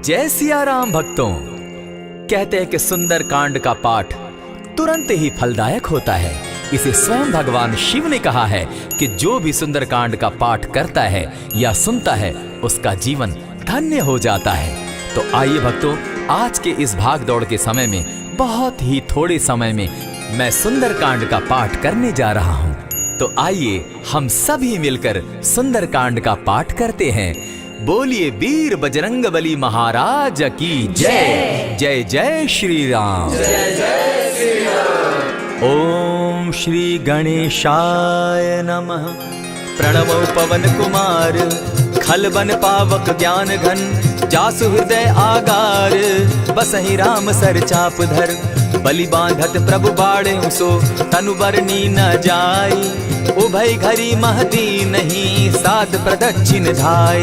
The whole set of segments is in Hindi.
जय सिया राम भक्तों। कहते हैं कि सुंदर कांड का पाठ तुरंत ही फलदायक होता है। इसे स्वयं भगवान शिव ने कहा है कि जो भी सुंदर कांड का पाठ करता है या सुनता है उसका जीवन धन्य हो जाता है। तो आइए भक्तों, आज के इस भाग दौड़ के समय में बहुत ही थोड़े समय में मैं सुंदर कांड का पाठ करने जा रहा हूँ। तो आइए हम सभी मिलकर सुंदर कांड का पाठ करते हैं। बोलिए वीर बजरंगबली महाराज की जय। जय जय श्री राम। जय जय श्री राम। ओम श्री गणेशाय नमः। प्रणवो पवन कुमार खलबन पावक ज्ञान घन जासु हृदय आगार बसहि राम सर चाप धर बलि बांधत प्रभु बाढ़े सो तनु बरनी न जाई उभय घरी महदी नहीं साध प्रदक्षिण धाय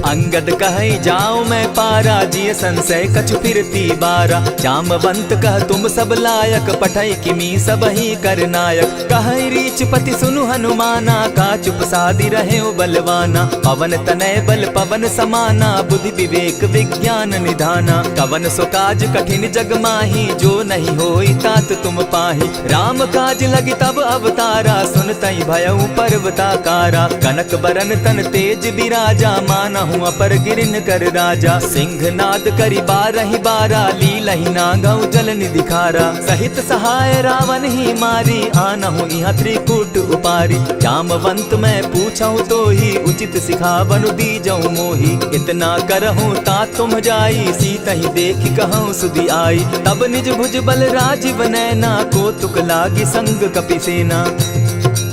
अंगद कहे जाऊं मैं पारा जिय संशय कछु फिरती बारा जामवंत कह तुम सब लायक पठै किमी सब ही कर नायक कहे रीच पति सुनु हनुमाना का चुप सादी रहे बलवाना पवन तनय बल पवन समाना बुद्धि विवेक विज्ञान निधाना कवन सो काज कठिन जग माही जो नहीं होई तात तुम पाही राम काज लगी तब अवतारा सुनतई भयउ पर्वताकारा कनक बरन तन तेज विराजा माना अपर गिरिन कर राजा सिंह नाद करी बारहि बारा लीलहि नागौ जल निधिखारा सहित सहाय रावण ही मारी आनहु इहाँ त्रिकूट उपारी जामवंत मैं पूछऊं तो ही उचित सिखावनु दीजऊं मोही इतना करहूं ता तुम जाई सीतहि देखि कहूं सुधि आई तब निज भुज बल राजीव नैना को तुक लागी संग कपिसेना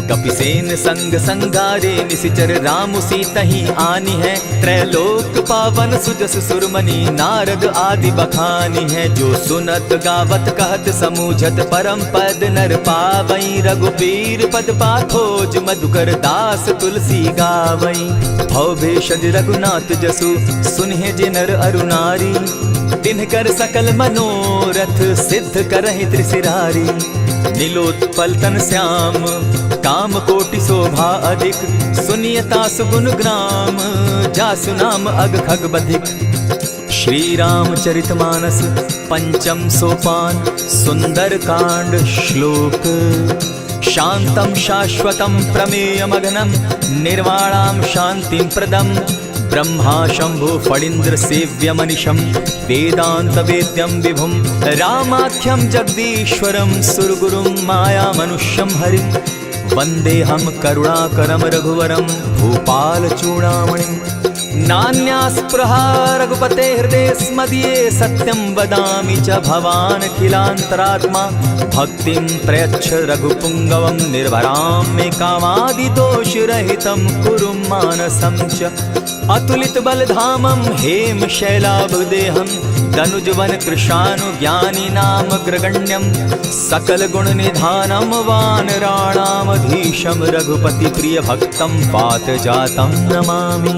कपिसेन संग संगारे निसिचर राम सीतहि आनी है त्रैलोक पावन सुजस सुरमणि नारद आदि बखानी है जो सुनत गावत कहत समूझत परम पद नर पावई रघुबीर पद पाखोज मधुकर दास तुलसी गावई भव भेषज रघुनाथ जसु सुनहि जे नर अरु नारी तिनकर सकल मनोरथ सिद्ध करहि त्रिशिरारी नीलोत्पल तन श्याम काम कोटि शोभा अधिक सुनियता सुगुण ग्राम जासु नाम अग खग बधिक। श्री रामचरितमानस पंचम सोपान सुंदर कांड श्लोक शांतम शाश्वतम प्रमेयमघनम निर्वाणाम शांतिं प्रदम ब्रह्मा शंभु फणीन्द्र सेव्य मनिशम वेदांत वेद्यम विभुम रामाख्यम जगदीश्वरम सुरगुरुम माया मनुष्यम हरिम वंदे हम करुणाकरम रघुवरम भूपाल चूड़ामणिम नान्यास्पृहा रघुपते हृदय स्मदीये सत्यं वदामि च भवान् अखिलान्तरात्मा भक्तिं प्रयच्छ रघुपुङ्गवं निर्भरां मे कामादिदोषरहितं कुरु मानसं च अतुलित बलधामं हेम शैलाभदेहं तनुजवन कृशानु ज्ञानी नाम ग्रगण्यं सकल गुण निधानं वानराणामधीशं रघुपति प्रिय भक्तं पात जातं नमामि।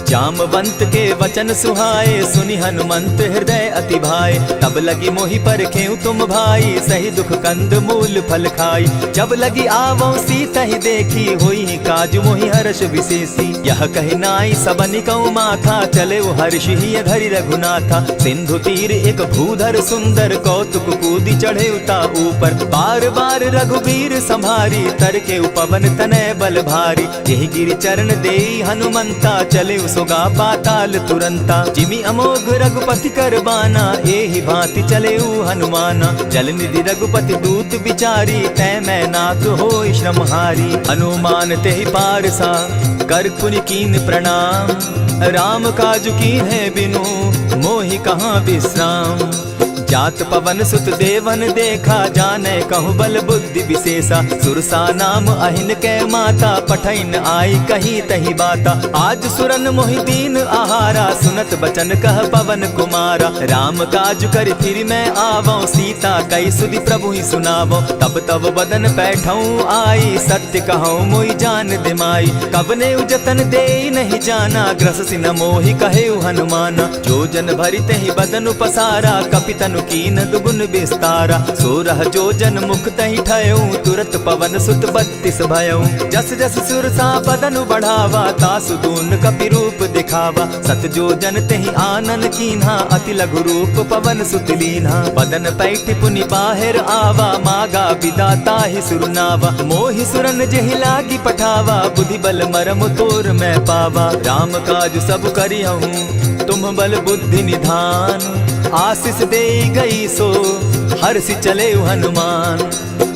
जामवंत के वचन सुहाए सुनि हनुमंत हृदय अति भाए तब लगी मोहि परखेउ तुम भाई सही दुख कंद मूल फल खाई जब लगी आवो सीतहि देखी होई काज मोहि हर्ष विशेषी यह कहि नाई सबनि कौ माथा चले हर्ष ही धरि रघुनाथा सिंधु तीर एक भूधर सुंदर कौतुक कूदी चढ़े उता ऊपर बार बार रघुबीर संभारी तर के उपवन तनय बल भारी यही गिरि चरण देई हनुमंता चले सोगा पाताल तुरंता जिमि अमोघ रघुपति कर बाना एहि भांति चले हनुमाना जल निधि रघुपति दूत बिचारी तै मैं नाथ होई श्रमहारी हनुमान तेहि पारसा कर पुनि कीन प्रणाम राम काजु कीन है बिनु मोहि कहाँ विश्राम जात पवन सुत देवन देखा जाने कहु बल बुद्धि विशेषा सुरसा नाम अहिन के माता पठैन आई कही तही बाता आज सुरन मोहि दीन आहारा सुनत बचन कह पवन कुमारा राम काज कर फिर मैं आवो सीता कई सुधि प्रभु ही सुनावो तब तब बदन बैठऊं आई सत्य कहूँ मोहि जान दिमाई कबने उजतन दे नहीं जाना ग्रस सिन मोहि कहे हनुमाना जो जन भरित ही बदन पसारा कपितनु कीन दुगुन विस्तारा। 16 जोजन मुख तहि ठयऊ, तुरत पवन सुत 32 भयऊ। जस जस सुरसा बदन बढ़ावा, तासु दून कपि रूप दिखावा। 7 जोजन तेहि आनन कीन्हा, अति लघु रूप पवन सुत लीन्हा। बदन पैठ पुनि बाहिर आवा, मागा विदा ताहि सुरनावा। मोहि सुरन जेहि लागी पठावा, बुद्धि बल मरम तोर मैं पावा। राम काज सब करिहूँ, तुम बल बुद्धि निधान। आशीष दे गई सो हर्षि चले हनुमान।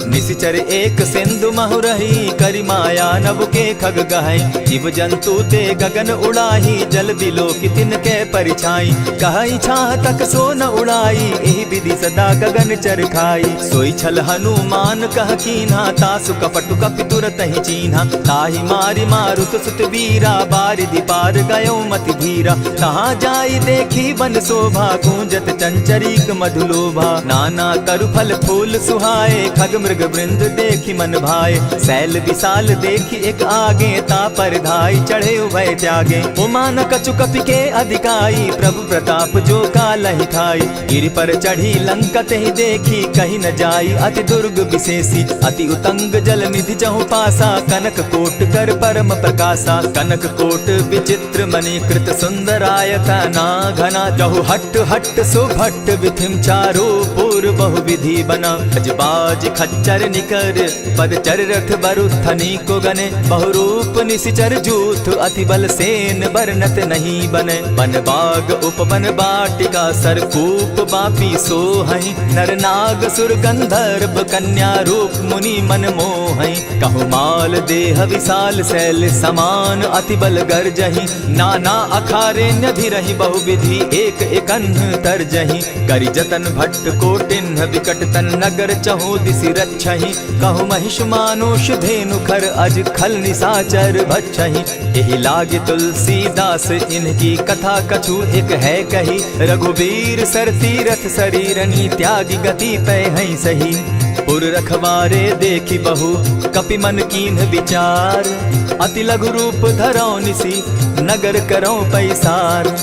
निशिचर एक सिंधु महु रही, करि माया नभ के खग गहई। जीव जंतु ते गगन उड़ाही, जल बिलो की तिनके परिछाई। कहई छाह तक सो न उड़ाई, एहि विधि सदा गगन चर खाई। सोई छल हनुमान कह कीन्हा, तासु कपटु कपि तुरत ही चीन्हा। ताहि मारि मारुत सुत वीरा, बारिधि पार गयो मति धीरा। कहाँ जाई देखी वन शोभा, गूंजत चंचरीक मधुलोभा। नाना तरु फल फूल सुहाए, खग मृग वृंद देखी मन भाए। सैल विशाल देखी एक आगे, ता पर धाई चढ़े उभय त्यागे। उमान कछु कपि के अधिकाई, प्रभु प्रताप जो कालहि खाई। गिरि पर चढ़ी लंका तेहि देखी, कहीं न जाई अति दुर्ग विशेषी। अति उतंग जल निधि जहु पासा, कनक कोट कर परम प्रकाशा। कनक कोट विचित्र मणि कृत सुंदरायता ना घना। जहु हट हट सुभट विधिम चारो पूर्व बहु विधि बना। अजबाज खच्चर निकर पदचर रथ बरुथनी को गने। बहुरूप निशिचर जूथ, अति बल सेन बरनत नहीं बने। बन बाग उपवन बाटिका, सरकूप बापी सोहई। नर नाग सुर गंधर्व कन्या, रूप मुनि मन मोहई। कहु माल देह विशाल शैल समान, अति बल गर्जही। नाना अखारे न्यधिरहि बहुविधि, एक एकन्ह तरजही। करि जतन भट्ट कोटिन्ह, विकट तन नगर चहु दिसि रक्षहि। कहु महिष मानुष धेनु खर, अज खल निशाचर भक्षहि। एहि लागे तुलसीदास, इनकी कथा कछु एक है कही। रघुबीर सर तीरथ शरीरनी, त्यागी गति पै हई सही। पुर रखवारे देखी बहु, कपि मन कीन्ह विचार। अति लघु रूप धरौ निसी, नगर करौ पैसार।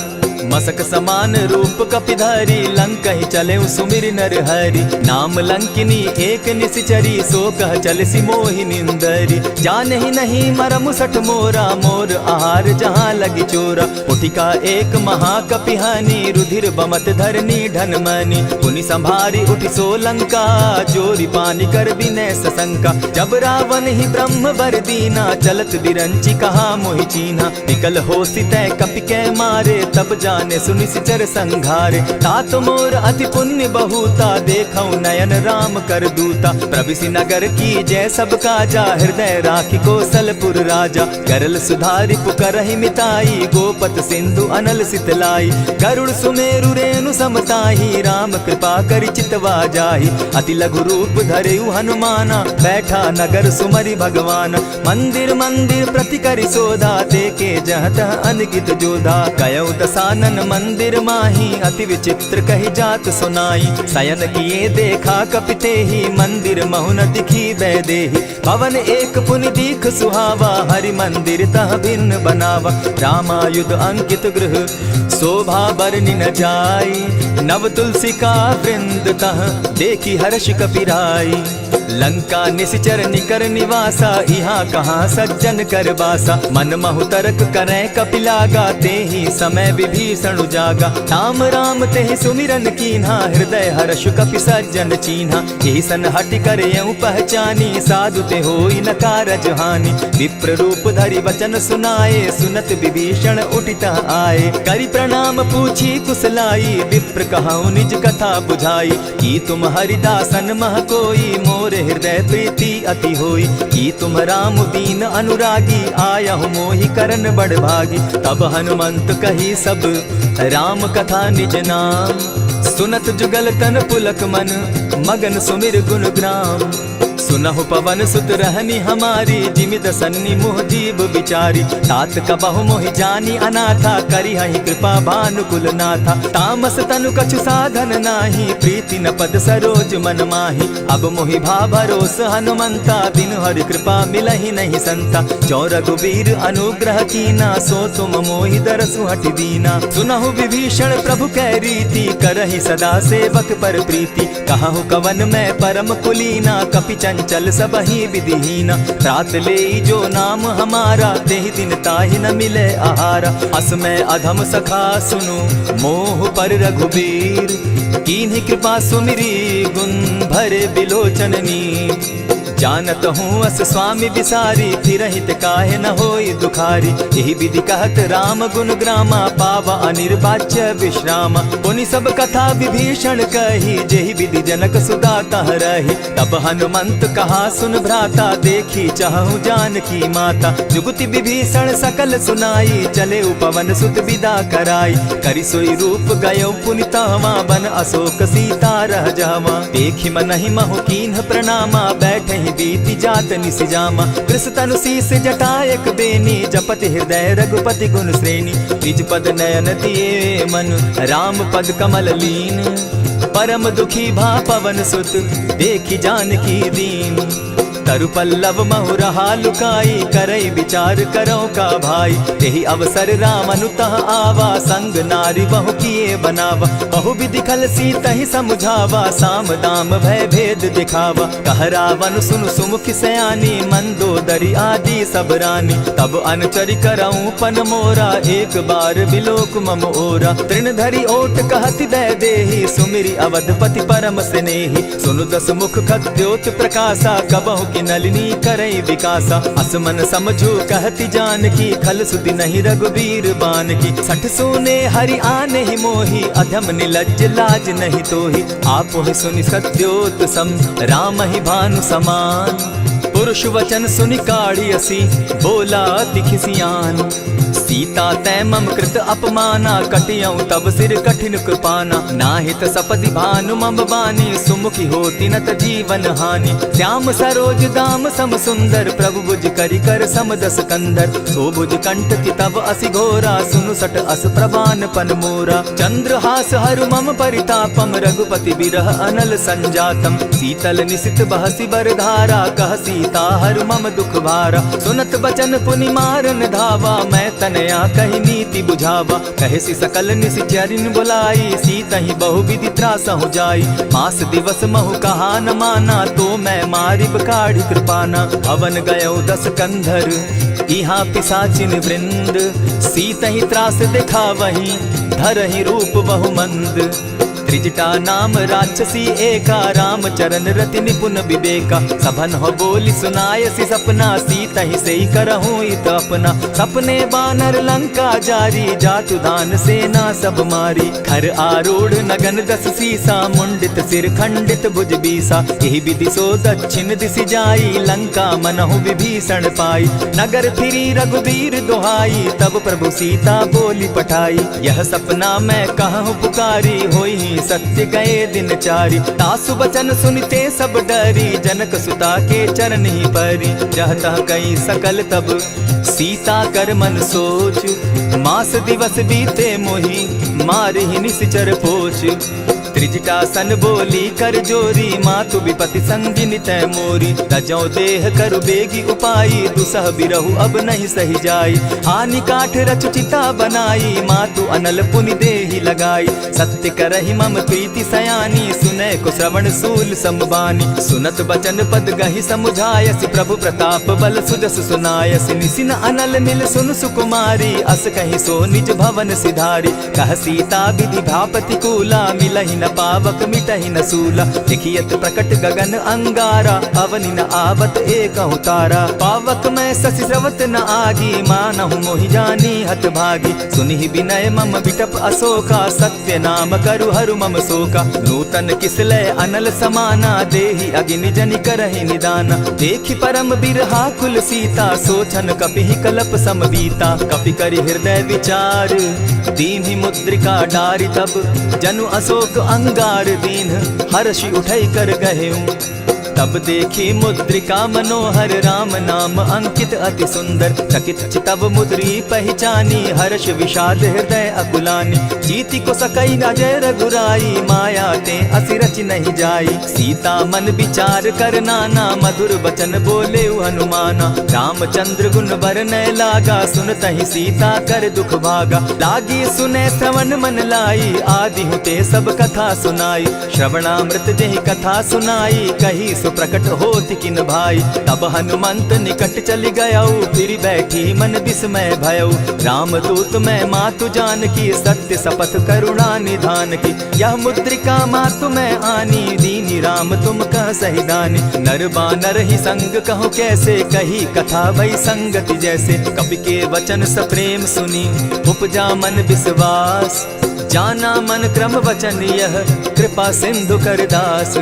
मसक समान रूप कपिधारी, लंक ही चले सुमिर नर हरि। नाम लंकिनी एक निशिचरी, सो कह चल सी मोहि निंदरी। जाने ही नहीं मरम सठ मोरा, मोर आहार जहाँ लगी चोरा। उठिका एक महाकपिहानी, रुधिर बमत धरनी ढन मनी। पुनि संभारी उठि सो लंका, चोरी पानी कर विनय सशंका। जब रावण ही ब्रह्म बर दीना, चलत बिरंची कहा मोहि चीन्हा। निकल हो सितै कपि के मारे, तब जाने सुनि सिचर संघारे। तात मोर अति पुण्य बहुता, देखौ नयन राम कर दूता। प्रविशि नगर की जय सब काजा, हृदय राखी कौशलपुर राजा। करल सुधारि पुकरहि मिताई, गोपत सिंधु अनल सितलाई। गरुड़ सुमेरु रेणु समताही, राम कृपा करि चितवा जाहि। अति लघु रूप धरेउ हनुमाना, बैठा नगर सुमरि भगवान। मंदिर मंदिर प्रति करि सोधा, देखे जहाँ तह अनगित जोधा। कयौ दसानन मंदिर माही, अति विचित्र कही जात सुनाई। शयन किए देखा कपिते ही, मंदिर महु न दिखी वैदेही। भवन एक पुनि दीख सुहावा, हरि मंदिर तह भिन्न बनावा। रामायुध अंकित गृह, शोभा बरनि न जाई। नव तुलसी का वृंद तह, देखी हर्ष कपिराई। लंका निशिचर निकर निवासा, यहाँ कहाँ सज्जन कर बासा। मन महु तरक करै कपिलागा, तेहि समय विभीषण जागा। राम राम तेहि सुमिरन कीन्हा, हृदय हर्ष कपि सज्जन चीन्हा। एहि सन हटि करयउ पहचानी, साधु ते होई न कारज हानि। विप्र रूप धरि वचन सुनाए, सुनत विभीषण उठित आए। करि प्रणाम पूछी कुशलाई, विप्र कहौ निज कथा बुझाई। की तुम हरिदासन मह कोई, मोर हृदय प्रीति अति होई। की तुम राम दीन अनुरागी, आयहु मोहि करन बड़ भागी। तब हनुमंत कही सब राम कथा निज नाम। सुनत जुगल तन पुलक मन, मगन सुमिर गुण ग्राम। सुनहु पवन सुत रहनी हमारी, जिमिद सन्नी मुह जीव विचारी। तात कबहु मोहि जानी अनाथा, करी हहि कृपा भानुकुल नाथा। तामस तनु कछु साधन नाही, प्रीति न पद सरोज मन माही। अब मोहि भा भरोस हनुमंता, बिनु हरि कृपा मिलहि नहीं संता। जो रघुबीर अनुग्रह कीना, सो तुम मोहि दरसु हटि दीना। सुनहु विभीषण प्रभु कै रीति, करहि सदा सेवक पर प्रीति। कहु कवन मैं परम कुलीना, कपि चंचल सबहि विधिहीना। रात ले जो नाम हमारा, तेहि दिन ताहि न मिले आहारा। अस मैं अधम सखा सुनु, मोह पर रघुबीर। कीन्ही कृपा सुमिरी, गुण भरे बिलोचन नीर। जानत हूँ अस स्वामी विसारी, फिरहित काहे न होई दुखारी। यही विधि कहत राम गुण ग्रामा, पावा अनिर्वाच्य विश्रामा। पुनि सब कथा विभीषण कही, जेहि विधि जनक सुता तह रही। तब हनुमंत कहा सुन भ्राता, देखी चाहूँ जानकी माता। जुगति विभीषण सकल सुनाई, चले पवन सुत विदा कराई। करि सोई रूप गयो पुनि तहवा, बन अशोक सीता रह जावा। देखि मनहि महु कीन्ह प्रणामा, बैठहि बीति जात निसिजामा। कृष तनु शीस जटायक बेनी, जपति हृदय रघुपति गुण श्रेणी। निज पद नयन दिए मन, राम पद कमल लीन। परम दुखी भा पवन सुत, देखी जानकी दीन। तरु पल्लव महु रहा लुकाई, करई विचार करो का भाई। यही अवसर राम अनुतः आवा, संग नारी बहु किए बनावा। बहु विधि खल सीतहि समुझावा, साम दाम भय भेद दिखावा। कह रावण सुन सुमुख सयानी, मंदोदरी आदि सब रानी। तब अनुचरि करऊं पन मोरा, एक बार बिलोक मम ओरा। तृण धरि ओट कहति दय देहि, सुमिरि अवधपति परम स्नेही। सुनु दस मुख खद्योत प्रकाशा, कबहु की नलिनी करई विकासा। असमन समझो कहती जानकी, खल सुधि नहीं रघुबीर बान की। सठ सोने हरि आने ही मोही, अधम निलज्ज लाज नहीं तोही। आप ही सुनि सत्योत सम, राम ही भानु समान। पुरुष वचन सुनि काढ़ी असी, बोला अति खिसियान। सीता तै मम कृत अपमाना, कटियऊ तब सिर कठिन कृपाना। नाहित सपति भानु मम बानी, सुमुखी होती नत जीवन हानि। श्याम सरोज दाम सम सुंदर, प्रभु भुज करि कर सम दस कंदर। सो भुज कंठ की तब असि घोरा, सुनु सट अस प्रभान पन मोरा। चंद्रहास हरु मम परितापम, रघुपति बिरह अनल संजातम। शीतल निशित बहसी बर धारा, कह सीता हरु मम दुख भारा। सुनत बचन पुनि मारन धावा, मैं तनया कही नीति बुझावा। कहे सी सकल निश्चरिन बुलाई, सीतहि बहु विधि त्रासहु जाई। मास दिवस महु कहा न माना, तो मैं मारिब काढ़ी कृपाना। भवन गयो दस कंधर, इहाँ पिशाचिन वृंद। सीतहि त्रास दिखावहि, धरहि रूप बहु मंद। त्रिजटा नाम राक्षसी एका, राम चरण रति निपुण विवेका। सभन हो बोली सुनायसी सपना, सीतहि सेई करहूँ इत अपना। सपने बानर लंका जारी, जातु दान सेना सब मारी। खर आरूढ़ नगन दस सीसा, मुंडित सिर खंडित भुज बीसा। यही विधि सो दक्षिण दिशि जाई, लंका मनहु विभीषण पाई। नगर फिरी रघुबीर दुहाई, तब प्रभु सीता बोली पठाई। यह सपना मैं कहूँ पुकारी, होई सत्य गए दिन चारी। तासु बचन सुनते सब डरी, जनक सुता के चरण ही परी। जहता कई सकल तब सीता कर मन सोच, मास दिवस बीते मोही, मारहि निश्चर पोच। त्रिजटा सन बोली कर जोरी, मातु विपति संगिनी तै मोरी। तजौ देह करु बेगी उपाई, दुसह बिरहु अब नहीं सही जाई। हानि काठ रच चिता बनाई, मातु अनल पुनि देहि लगाई। सत्य करहि मम प्रीति सयानी, सुनै को श्रवण सूल समबानी। सुनत बचन पद गहि समुझायसि, प्रभु प्रताप बल सुजस सुनायसि। निसिन अनल नील सुन सुकुमारी, अस कहि सो निज भवन सिधारी। कह सीता विधि भापति कूला, मिलहि न पावक मिटहि न सूला। लिखियत प्रकट गगन अंगारा, अवनि न आवत एकहु तारा। पावक मैं शशि स्रवत न आगी, मानहु मोहि जानी हत भागी। सुनिहि विनय मम विटप अशोका, सत्य नाम करु हरु मम शोका। नूतन किसलय अनल समाना, देहि अगिनि जनि करहि निदाना। देखि परम बिरहा कुल सीता, सोचन कपिहि कलप सम बीता। कपि करि हृदय विचार, दीन्हि मुद्रिका डारि। तब जनु अशोक अंगार दीन, हर्षि उठै कर गहेऊ। तब देखी मुद्रिका मनोहर राम नाम अंकित अति सुंदर। चकित चितव मुद्री पहचानी हर्ष विषाद हृदय अकुलानी। जीति को सकई अजय रघुराई माया ते असि रच नहीं जाई। सीता मन विचार कर नाना मधुर बचन बोले हनुमाना। रामचंद्र गुण बरनय लागा सुनतहि सीता कर दुख भागा। लागी सुने श्रवण मन लाई आदि हुते सब कथा सुनाई। श्रवणामृत जेहि कथा सुनाई कही सो प्रकट होति किन भाई। तब हनुमंत निकट चली गयऊ फिर बैठी मन विस्मय भयऊ। रामदूत मैं मातु जानकी सत्य शपथ करुणा निधान की। यह मुद्रिका मातु मैं आनी दीनी राम तुम कह सही दानी। नर बानर ही संग कहो कैसे कही कथा भई संगति जैसे। कपि के वचन सप्रेम सुनी उपजा मन विश्वास। जाना मन क्रम वचन यह कृपा सिंधु कर दास।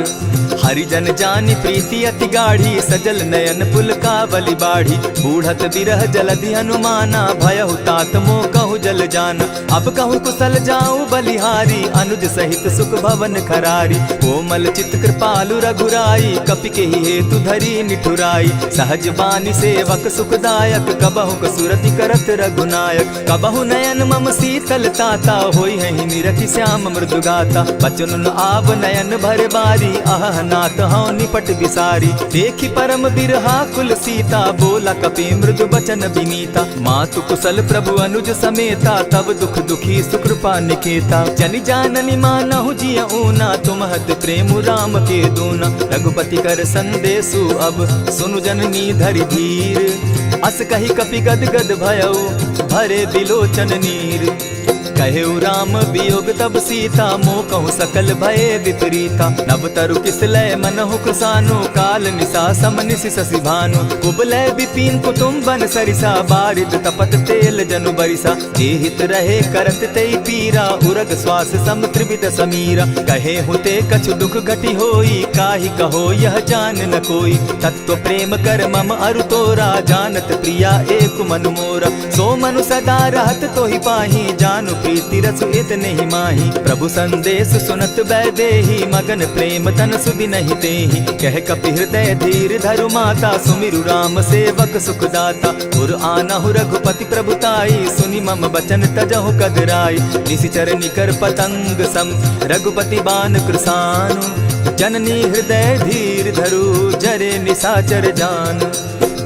हरिजन जानी प्रीति अति गाढ़ी सजल नयन पुल का बलि बाढ़ी। बूढ़त बिरह जलधि हनुमाना भयहु तात मोह कहु जल जाना। अब कहु कुशल जाऊं बलिहारी अनुज सहित सुख भवन खरारी। कोमल चित कृपालु रघुराई कपि के ही हेतु धरी निठुराई। सहज बानी सेवक सुखदायक कबहु कसुरति करत रघुनायक। कबहु नयन मम शीतल ताता होई है निरखि श्याम मृदु गाता। बचन आव नयन भर बारी आह नाथ हौ निपट विसारी। देखी परम बिरहा कुल सीता बोला कपि मृदु बचन विनीता। मातु कुशल प्रभु अनुज समेता तब दुख दुखी सुकृपा निकेता। जनि जाननी मानहु जिय ऊना तुम्हत प्रेम राम के दूना। रघुपति कर संदेशु अब सुनु जननी धरि धीर। अस कही कपि गद गद भयऊ भरे बिलोचन नीर। कहेउ राम वियोग तब सीता मोह कहु सकल भय विपरीता। नव तरु किसलय मनहु कुसानु काल निशा समनिशि शशि भानु। कुबलय विपिन कुटुम्बन सरिसा बारिद तपत तेल जनु बरिसा। जे हित रहे करत तेई पीरा उरग श्वास सम त्रिविध समीरा। कहे हुते कछु दुख घटी होई काहि कहो यह जान न कोई। तत्व प्रेम कर मम अरु तोरा जानत प्रिया एक मनु मोरा। सो मनु सदा रहत तोहि पाही जानु प्रीति रसु इतने ही माही। प्रभु संदेश सुनत वैदेही मगन प्रेम तन सुधि नहीं तेहि। कह कपि हृदय धीर धरु माता सुमिरु राम सेवक सुखदाता। उर आनहु रघुपति प्रभुताई सुनि मम बचन तजहु कदराई। निशिचर निकर पतंग सम रघुपति बान कृसानु। जननी हृदय धीर धरु जरे निशाचर जान।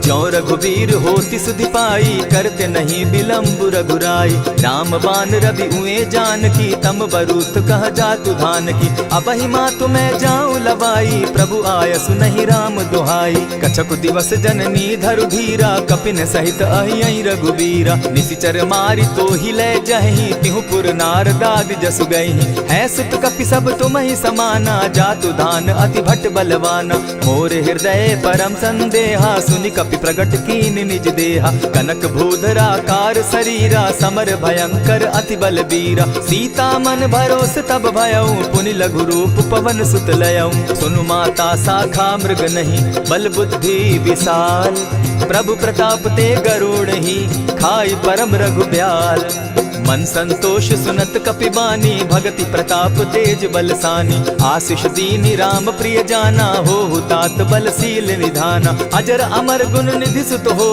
ज्यों रघुवीर होति सुधि पाई करते नहीं विलम्ब रघुराई। राम बान रवि उए जानकी तम बरूत कह जातु धान की। अबहि मातु मैं जाऊं लवाई प्रभु आयसु नहीं राम दुहाई। कछक दिवस जननी धरु धीरा कपिन सहित अहियहि रघुवीरा। निशिचर मारि तो ही ले जहि तिहु पुर नारदादि जसु गई। है सुत कपि सब तुम ही समाना जातु धान अति भट बलवाना। मोर हृदय परम संदेहा सुनि कपि प्रगट कीन निज देहा। कनक भूधराकार शरीरा समर भयंकर अति बल बीरा। सीता मन भरोस तब भयऊ पुनि लघु रूप पवन सुत लयऊ। सुनु माता शाखा मृग नहीं बल बुद्धि विशाल। प्रभु प्रताप ते गरुड़ ही खाई परम रघुब्याल। मन संतोष सुनत कपि बानी भगति प्रताप तेज बलसानी। आशीष दीनी राम प्रिय जाना हो तात बलशील निधाना। अजर अमर गुण निधि सुत हो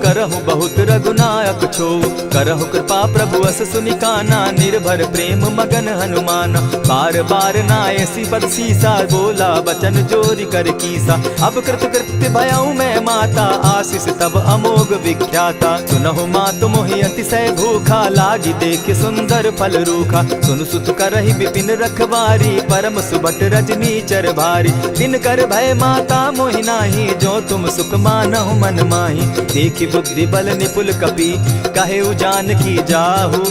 करहु बहुत रघुनायक छो। करहु कृपा प्रभु अस सुनिकाना निर्भर प्रेम मगन हनुमाना। बार बार नायसी पद सीसा बोला बचन जोरी कर कीसा। अब कृत कृत्य भयऊ मैं माता आशीष तब अमोघ विख्याता। सुनहु मातु मोहि अतिशय भूखा लागी देख सुंदर फल रूखा। सुन सुत करहि विपिन रखवारी परम सुबट रजनी चर भारी। दिन कर भय माता मोहि नाही जो तुम सुख मानहु मन माही। देखी बुद्धि बल निपुल कपि कहेउ जानकी जाहु।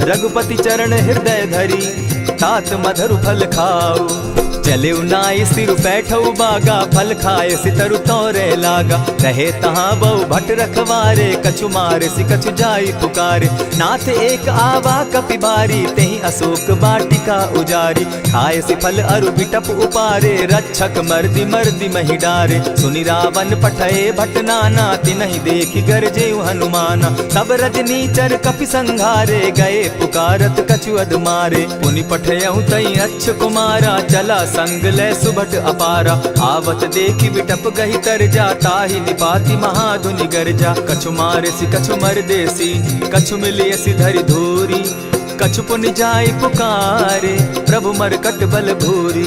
रघुपति चरण हृदय धरी तात मधुर फल खाऊ। चले नाई सिर बैठऊ बागा फल खाए सितरु तोरे लागा। रहे तहाँ बहु भट रखवारे कछु मारे सि कछु जाई पुकारे। नाथ एक आवा कपि बारी तेहि अशोक बाटिका उजारी। खाए सि फल अरु बिटप उपारे रक्षक मर्दि मर्दि महि डारे। सुनि रावण पठए भट नाना तिनहि देखि गरजे हनुमाना। सब रजनीचर कपि संघारे गए पुकारत कछु अध मारे। पुनि पठयउ तई अच्छ कुमारा चला संग ले सुभट अपारा। आवत देखी बिटप गही तर जा, ताहि निपाति महाधुनि गर्जा। कछु मारे सी कछु मर देसी, कछु मिले सी धरि धूरी। कछु पुनि जाय पुकारे, प्रभु मरकट बल भूरी।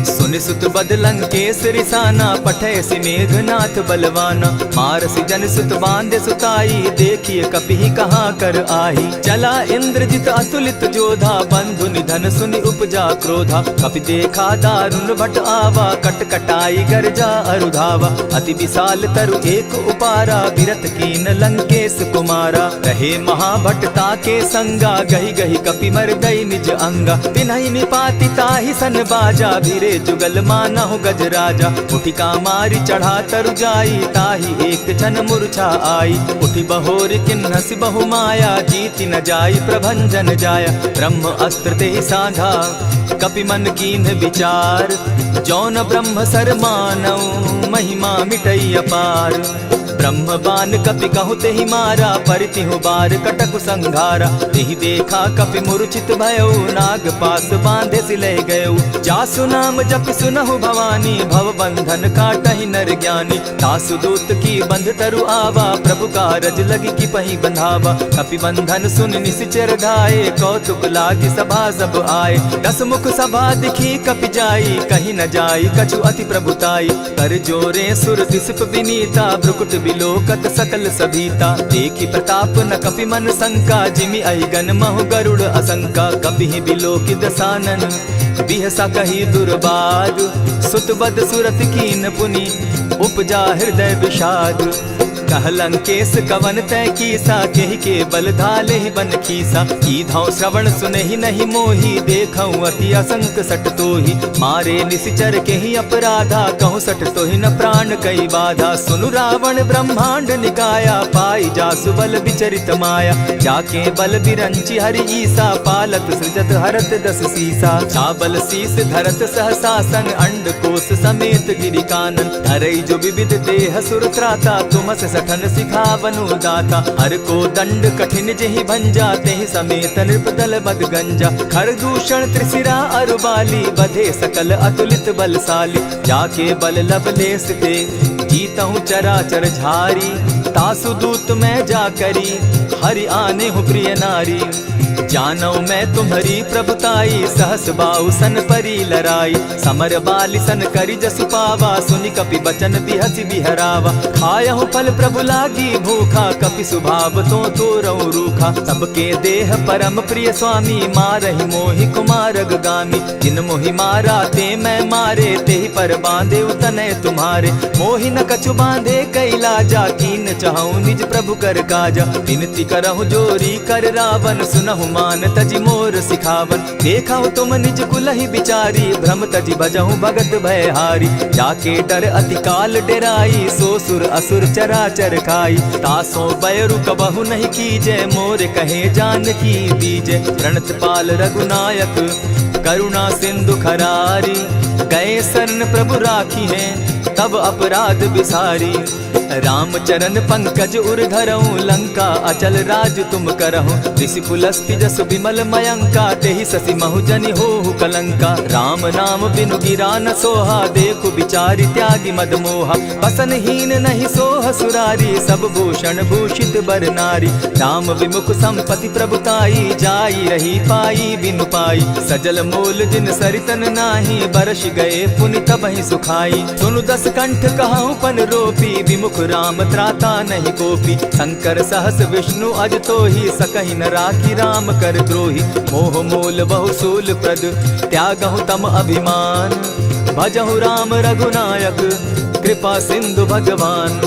सुनि सुत बद लंकेश रिसाना, पठे सि मेघनाथ बलवाना। मारसि जन सुत बांधे सुताई, देखिए कपि कहाँ कर आही। चला इंद्रजित अतुलित जोधा, बंधु निधन सुनि उपजा क्रोधा। कपि देखा दारुण भट आवा, कट कटाई गर्जा अरुधावा। अति विशाल तरु एक उपारा, बिरत कीन लंकेश कुमारा। रहे महाभट ताके संगा, गही गही कपि मर गई निज अंगा। तिन्हि निपाति ताहि सन बाजा, धीरे जुगल मानहु गज राजा। उठी कामारी चढ़ा तरु जाई, ताहि एक जन मूर्छा आई। उठी बहोर किन्हसि बहु माया, जीति न जाई प्रभंजन जाया। ब्रह्म अस्त्र तेहि साधा, कपि मन कीन्ह विचार। जौन ब्रह्म सर मानौ, महिमा मिटई अपार। ब्रह्म बान कपि कहु तेहि मारा, परितिहु बार कटक संघारा। तेहि देखा कपि मूर्छित भयो, नाग पास बांधे सिले गयो। जासु नाम जपि सुनहु भवानी, भव बंधन काटहि नर ज्ञानी। तासु दूत की बंध तरु आवा, प्रभु कारज लगी की पही बंधावा। कपि बंधन सुन निसिचर धाये, कौतुक लागी सभा सब आए। दस मुख सभा दिखी कपि जाई, कहीं न जाई कछु अति प्रभुताई। कर जोरे सुर दिसप विनीता, भ्रुकुट बिलोकत सकल सभीता। देखी प्रताप न कपि मन शंका, जिमि अहिगन महु गरुड़ असंका। कपि बिलोकि दसानन, बिहसा कही दुर्बाद। सुत बद सुरत कीन पुनि, उपजा हृदय विषाद। कह लंकेश कवन तय कीसा, केहि के बल धाले ही बन खीसा। कीधौ श्रवण सुने ही नहीं मोही, देखऊं अति असंक सट तोही। मारे निसिचर केहि अपराधा, कहूँ सट तोहि न प्राण कई बाधा। सुनु रावण ब्रह्मांड निकाया, पाई जासु बल विचरित माया। जाके बल बिरंची हरि ईसा, पालत सृजत हरत दस सीसा। चाबल शीस धरत सहसासन, अंड कोश समेत गिरि कानन। धरई जो विविध देह सुर त्राता, तुमस सठन सिखावनु दाता। हर को दंड कठिन जेहि भंजा, तेहि समेत नृपदल बद गंजा। खर दूषण त्रिशिरा अरुबाली, बधे सकल अतुलित बलशाली। जाके बल लवलेस ते, जीतहु चराचर झारी। तासु दूत मैं जा करी, हरि आने हूँ प्रिय नारी। जानौ मैं तुम्हारी प्रभुताई, सहस बाहु सन परी लराई। समर बाली सन करी जसु पावा, सुनि कपि बचन बिहसि बिहरावा। खायहु फल प्रभु लागी भूखा, कपि सुभाव तो तोरऊ रूखा। सबके देह परम प्रिय स्वामी, मारहि मोहि कुमारग गामी। जिन मोहि मारा ते मैं मारे, तेहि पर बांधे उतने तुम्हारे। मोहि न कछु बांधे कैलाजा, कीन चहु निज प्रभु कर काजा। विनती करहु जोरी कर रावण, सुनहु मान तजि मोर सिखावन। देखा तुम निज कुलहि बिचारी, भ्रम तजि भजहु भगत भयहारी। जाके डर अति काल डेराई, सो सुर असुर चराचर खाई। तासो बैरु कबहु नहीं कीजे, मोर कहे जानकी दीजे। प्रणत पाल रघुनायक, करुणा सिंधु खरारी। गए शरण प्रभु राखी है, तब अपराध बिसारी। राम चरण पंकज उर धरऊं, लंका अचल राज तुम करहूं। ऋषि पुलस्ति जस विमल मयंका, तेहि ससि महु जनि होहु कलंका। राम नाम बिनु गिरा न सोहा, देखु बिचारी त्यागी मद मोहा। बसन हीन नहीं सोह सुरारी, सब भूषण भूषित बर नारी। राम विमुख संपति प्रभुताई, जाई रही पाई बिनु पाई। सजल मोल जिन सरितन नाही, बरस गए पुनि तबहि सुखाई। सुनु दस कंठ कहूँ पन रोपी, विमुख राम त्राता नहीं कोपी। शंकर सहस विष्णु अज तोहि, सकहि न राखी राम कर द्रोही। मोह मोल बहु सूल प्रद, त्यागहु तम अभिमान। भजहु राम रघुनायक, कृपा सिंधु भगवान।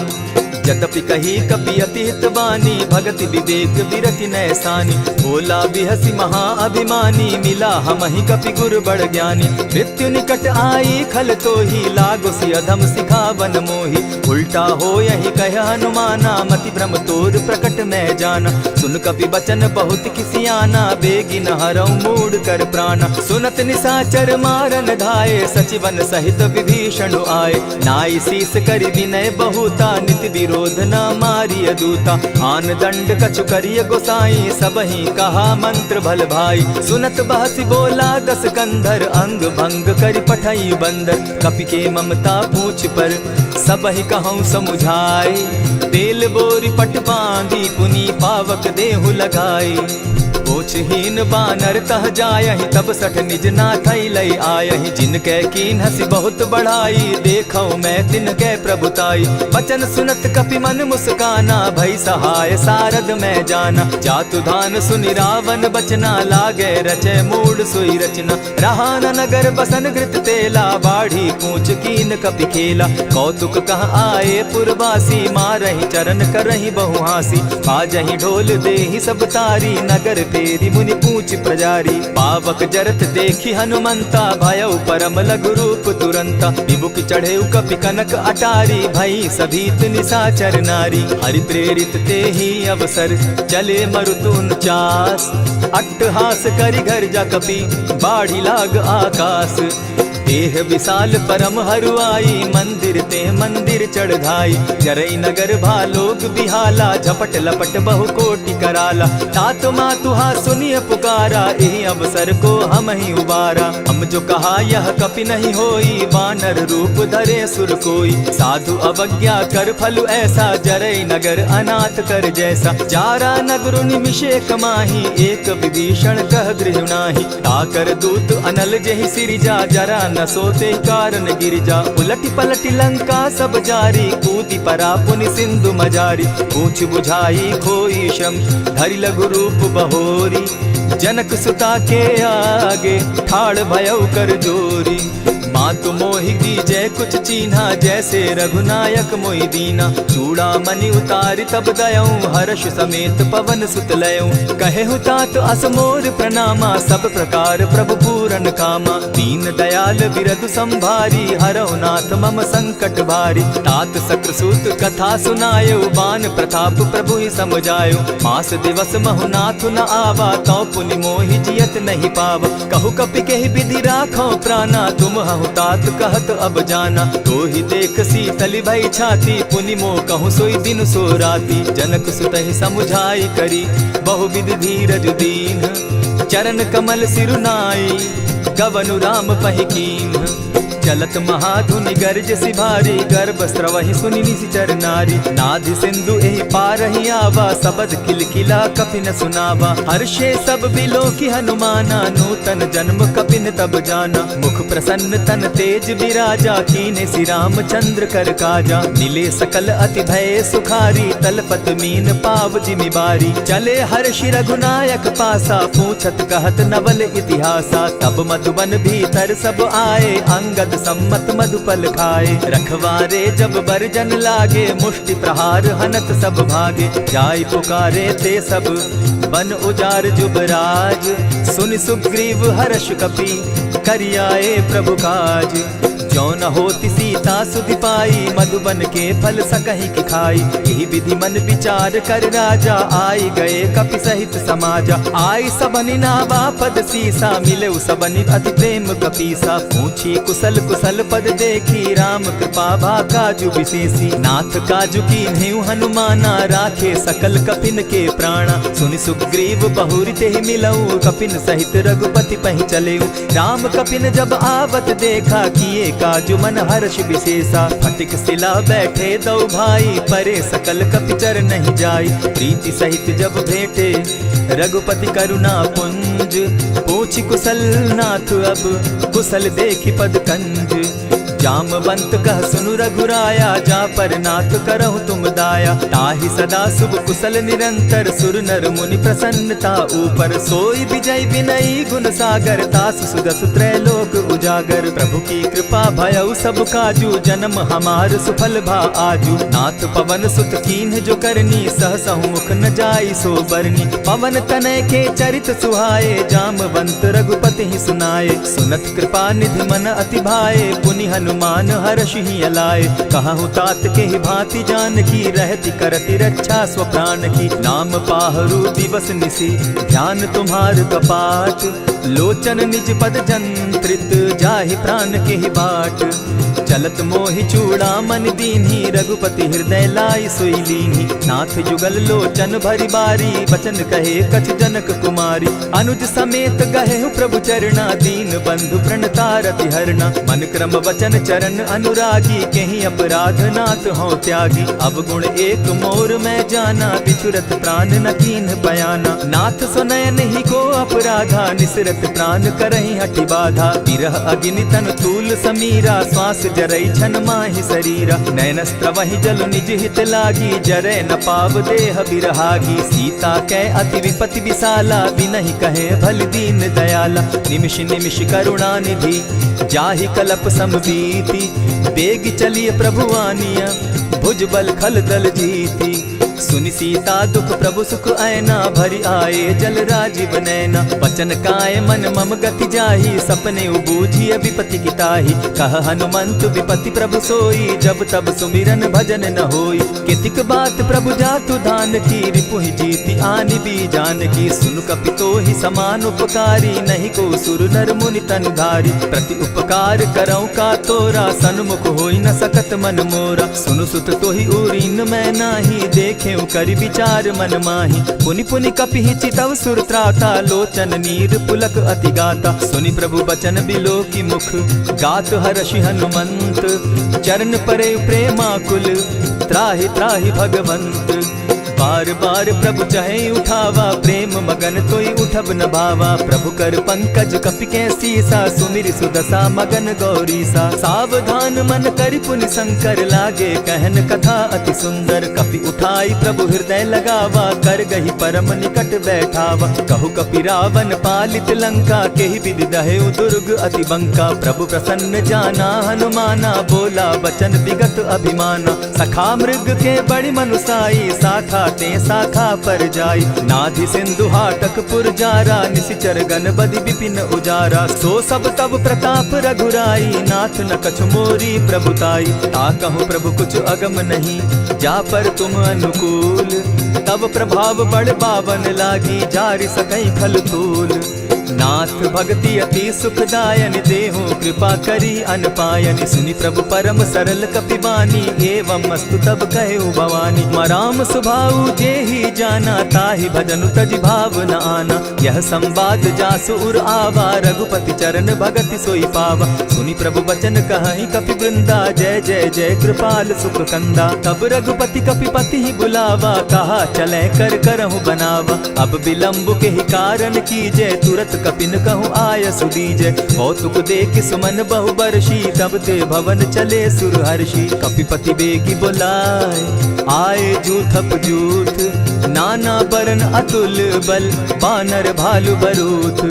जतपि कही कपि अति हित बानी, भगति विवेक विरति नैसानी। बोला बिहसि महा अभिमानी, मिला हमहि कपि गुर बड़ ज्ञानी। मृत्यु निकट आई खल तोहि, लागो सि अधम सिखावन मोहि। उल्टा हो यही कह हनुमाना, मति भ्रम तोर प्रकट मैं जाना। सुन कपि बचन बहुत किसियाना, बेगी न हरऊं मूढ़ कर प्राणा। सुनत निसाचर मारन धाये, सचिवन सहित विभीषण आए। नाई शीस करि विनय बहुता, नित विरोध क्रोध न मारिय दूता। आन दंड कछु करिय गोसाई, सबहि कहा मंत्र भल भाई। सुनत बहसी बोला दस कंधर, अंग भंग करि पठई बंदर। कपि के ममता पूछ पर, सबहि कहूँ समुझाई। तेल बोरी पट बांधी, पुनि पावक देहु लगाई। पूछहीन बानर तह जायहि, तब सठ निज नाथई लई आयहि। जिनके कीन हसी बहुत बढ़ाई, देखौ मैं तिनके प्रभुताई। बचन सुनत कपि मन मुस्काना, भई सहाय सारद मैं जाना। जातु धान सुनि रावण बचना, लागे रचे मूड सोई रचना। रहा न नगर बसन घृत तेला, बाढ़ी पूछ कीन कपि खेला। कौतुक कह आए पुरवासी, मारहि चरण करहि बहु हासी। बाजहि ढोल देहि सब तारी, नगर फेरी मुनि पूछ प्रजारी। पावक जरत देखी हनुमंता, भयउ परम लघु रूप तुरंता। विमुख चढ़े कपि कनक अटारी, भई सभीत निशाचर नारी। हरि प्रेरित ते ही अवसर, चले मरुतु 49। अट्टहास करि घर जा कपि, बाढ़ी लाग आकाश। देह विशाल परम हरुआई, मंदिर ते मंदिर चढ़ाई। जरई नगर भालोग बिहाला, झपट लपट बहु कोटि कराला। तात मातुहा सुनिय पुकारा, यही अवसर को हम ही उबारा। हम जो कहा यह कपि नहीं होई, वानर रूप धरे सुर कोई। साधु अवज्ञा कर फल ऐसा, जरई नगर अनाथ कर जैसा। जारा नगर निमिषे कमाही, एक विभीषण कह गृह नाही। ताकर दूत अनल जहि सिरिजा, जरा न सोते कारण गिरिजा। उलटी पलटी लंका सब जारी, कूदी परा पुनि सिंधु मजारी। पूछ बुझाई खोई श्रम, धरि लघु रूप बहोरी। जनक सुता के आगे, ठाड़ भयउ कर जोरी। मातु मोहि दीजै कुछ चीन्हा, जैसे रघुनायक मोहि दीना। चूड़ा मणि उतारि तब दयऊं, हर्ष समेत पवन सुत लयऊं। कहे तात असमोर प्रणामा, सब प्रकार प्रभु पूरन कामा। दीन दयाल बिरधु संभारी, हरौ नाथ मम संकट भारी। तात सक्रसूत कथा सुनायो, बान प्रताप प्रभु ही समझायो। मास दिवस महु नाथ न आवा, तौ पुनि मोहि जियत नहीं पावा। कहु कपि केहि विधि राखो प्राणा, तुम हहु तात कहत अब जाना। तो ही देख शीतल भई छाती, पुनि मो कहूँ सोई दिन सो राती। जनक सुतहि समुझाई करी, बहु विधि धीरज दीन। चरण कमल सिरुनाई, गवनु राम पहि कीन। चलत महाधुनि गर्ज सिभारी, गर्भ स्रवहि सुनि निशिचर नारी। नाधि सिंधु एहि पारहि आवा, सबद किलकिला कपि न सुनावा। हर्षे सब बिलो की हनुमाना, नूतन जन्म कपि न तब जाना। मुख प्रसन्न तन तेज विराजा, कीने श्री रामचंद्र कर काजा। मिले सकल अति भय सुखारी, तलपत मीन पाव जिमि बारी। चले हर्षि रघुनायक पासा, पूछत कहत नवल इतिहासा। तब मधुबन भीतर सब आए, अंगद सम्मत मधुपल खाए। रखवारे जब बरजन लागे, मुष्टि प्रहार हनत सब भागे। जाय पुकारे ते सब, बन उजार जुबराज। सुनि सुग्रीव हर्ष कपि, करियाए प्रभु काज। जो न होती सीता सुधि पाई, मधुबन के फल सकहि की खाई। यही विधि मन विचार कर राजा, आई गए कपि सहित समाजा। आई सबनि नावा पद सीसा, मिले सबनि अति प्रेम कपीसा। पूछी कुशल कुशल पद देखी, राम कृपा भा काजु विशेषी। नाथ काजु कीन्हेउ हनुमाना, राखे सकल कपिन के प्राणा। सुनि सुग्रीव बहुरि तेहि मिलऊ, कपिन सहित रघुपति पहि चलेऊ। राम कपिन जब आवत देखा, किए काजु मन हर्ष विशेषा। फटिक सिला बैठे दो भाई, परे सकल कपिचर नहीं जाई। प्रीति सहित जब भेटे, रघुपति करुणा पुंज। पूछि कुशल नाथ अब, कुशल देखि पद कंज। जामवंत कह सुनु रघुराया, जा पर नाथ करहु तुम दाया। ताहि सदा शुभ कुशल निरंतर, सुर नर मुनि प्रसन्नता ऊपर। सोई विजय विनयी गुण सागर, तास सुदस त्रैलोक उजागर। प्रभु की कृपा भयउ सब काजू, जन्म हमार सुफल भा आजू। नाथ पवन सुत कीन्ह जो करनी, सहसहु मुख न जाई सो बरनी। पवन तनय के चरित सुहाए, जामवंत रघुपति ही सुनाए। सुनत कृपा निधि मन अति भाए, पुनि हनुमान हर्ष ही अलाए। कहूँ तात के ही भांति जान की, रहती करती रक्षा स्व प्राण की। नाम पाहरु दिवस निसी, ध्यान तुम्हार कपाट। लोचन निज पद जंत्रित, जाहि प्राण के ही बाट। चलत मोहि चूड़ा मन दीन्ही, रघुपति हृदय लाई सोई लीन्ही। नाथ जुगल लोचन भरी बारी, बचन कहे कछ जनक कुमारी। अनुज समेत गहे प्रभु चरणा, दीन बंधु प्रणतारति हरना। मन क्रम वचन चरण अनुरागी, कहीं अपराध नाथ हो त्यागी। अब गुण एक मोर मैं जाना, बिछुरत प्राण न कीन्ह पयाना। नाथ सुनयन ही को अपराधा, निसरत प्राण करहि हठि बाधा। विरह अग्नि तन तूल समीरा, श्वास जरई छन माहि शरीरा। नयनस्त्र वही जल निज हित लागी, जरै न पाव देह बिरहागी। सीता कै अति विपति विशाला, बिनहि कहे भल दीन दयाला। निमिष निमिष करुणा निधि, जाहि कलप समबीति। बेग चलिए प्रभु आनिया, भुजबल खल दल जीती। सुनि सीता दुख प्रभु सुख ऐना, भरी आए जल राजीव नैना। वचन काय मन मम गति जाहि, सपने बूझिय विपति की ताहि। कह हनुमंत विपति प्रभु सोई, जब तब सुमिरन भजन न होई। कितिक बात प्रभु जातु धान की, रिपुहि जीति आनि भी जान की। सुन कपितोहि समान उपकारी, नहीं को सुर नर मुनि तनुधारी। प्रति उपकार करऊं का तोरा, सन्मुख होई न सकत मन मोरा। सुनु सुत तोहि उरीन मैं नाही, देखे करि विचार मन माही। पुनि पुनि कपिहि चितव सुर त्राता, लोचन नीर पुलक अति गाता। सुनि प्रभु बचन बिलो की मुख, गात हर्षि हनुमंत। चरण परे प्रेमाकुल, त्राहि त्राहि भगवंत। बार बार प्रभु चहे उठावा, प्रेम मगन तोई उठब न भावा। प्रभु कर पंकज कपि के सीसा, सुमिर सुदशा मगन गौरीसा। सावधान मन करि पुनि शंकर, लागे कहन कथा अति सुंदर। कपि उठाई प्रभु हृदय लगावा, कर गही परम निकट बैठावा। कहु कपि रावण पालित लंका, केहि विधि दहेउ दुर्ग अति बंका। प्रभु प्रसन्न जाना हनुमाना, बोला बचन विगत अभिमाना। सखा मृग के बड़ी मनुसाई, शाखा ते शाखा पर जाई। नाधि सिंधु हाटक पुर जारा, निशिचर गण बदि विपिन उजारा। सो सब तब प्रताप रघुराई, नाथ न कछु मोरी प्रभुताई। ता कहूँ प्रभु कुछ अगम नहीं, जा पर तुम अनुकूल। तब प्रभाव बड़ पावन लागी, जारि सकई खल तूल। नाथ भक्ति अति सुखदायन, देहु कृपा करी अनपायनि। सुनि प्रभु परम सरल कपिबानी, एवं मस्तु तब कहु भवानी। मराम सुभाऊ जेहि जाना, ताहि भजनु तजि भाव न आना। यह संवाद जासु उर आवा, रघुपति चरण भगति सोई पावा। सुनि प्रभु बचन कहहि कपि वृंदा, जय जय जय कृपाल सुख कंदा। तब रघुपति कपिपति ही बुलावा, कहा चले कर करहु बनावा। अब विलंब के ही कारण कीजय, तुरत कपिन कहूँ आय सुदीजय। कौतुक देख सुमन बहु बरसी, तब ते भवन चले सुर हर्षि। कपिपति बेगी बोलाए, आए जूथप जूथ। नाना बरन अतुल बल, बानर भालु बरूथ।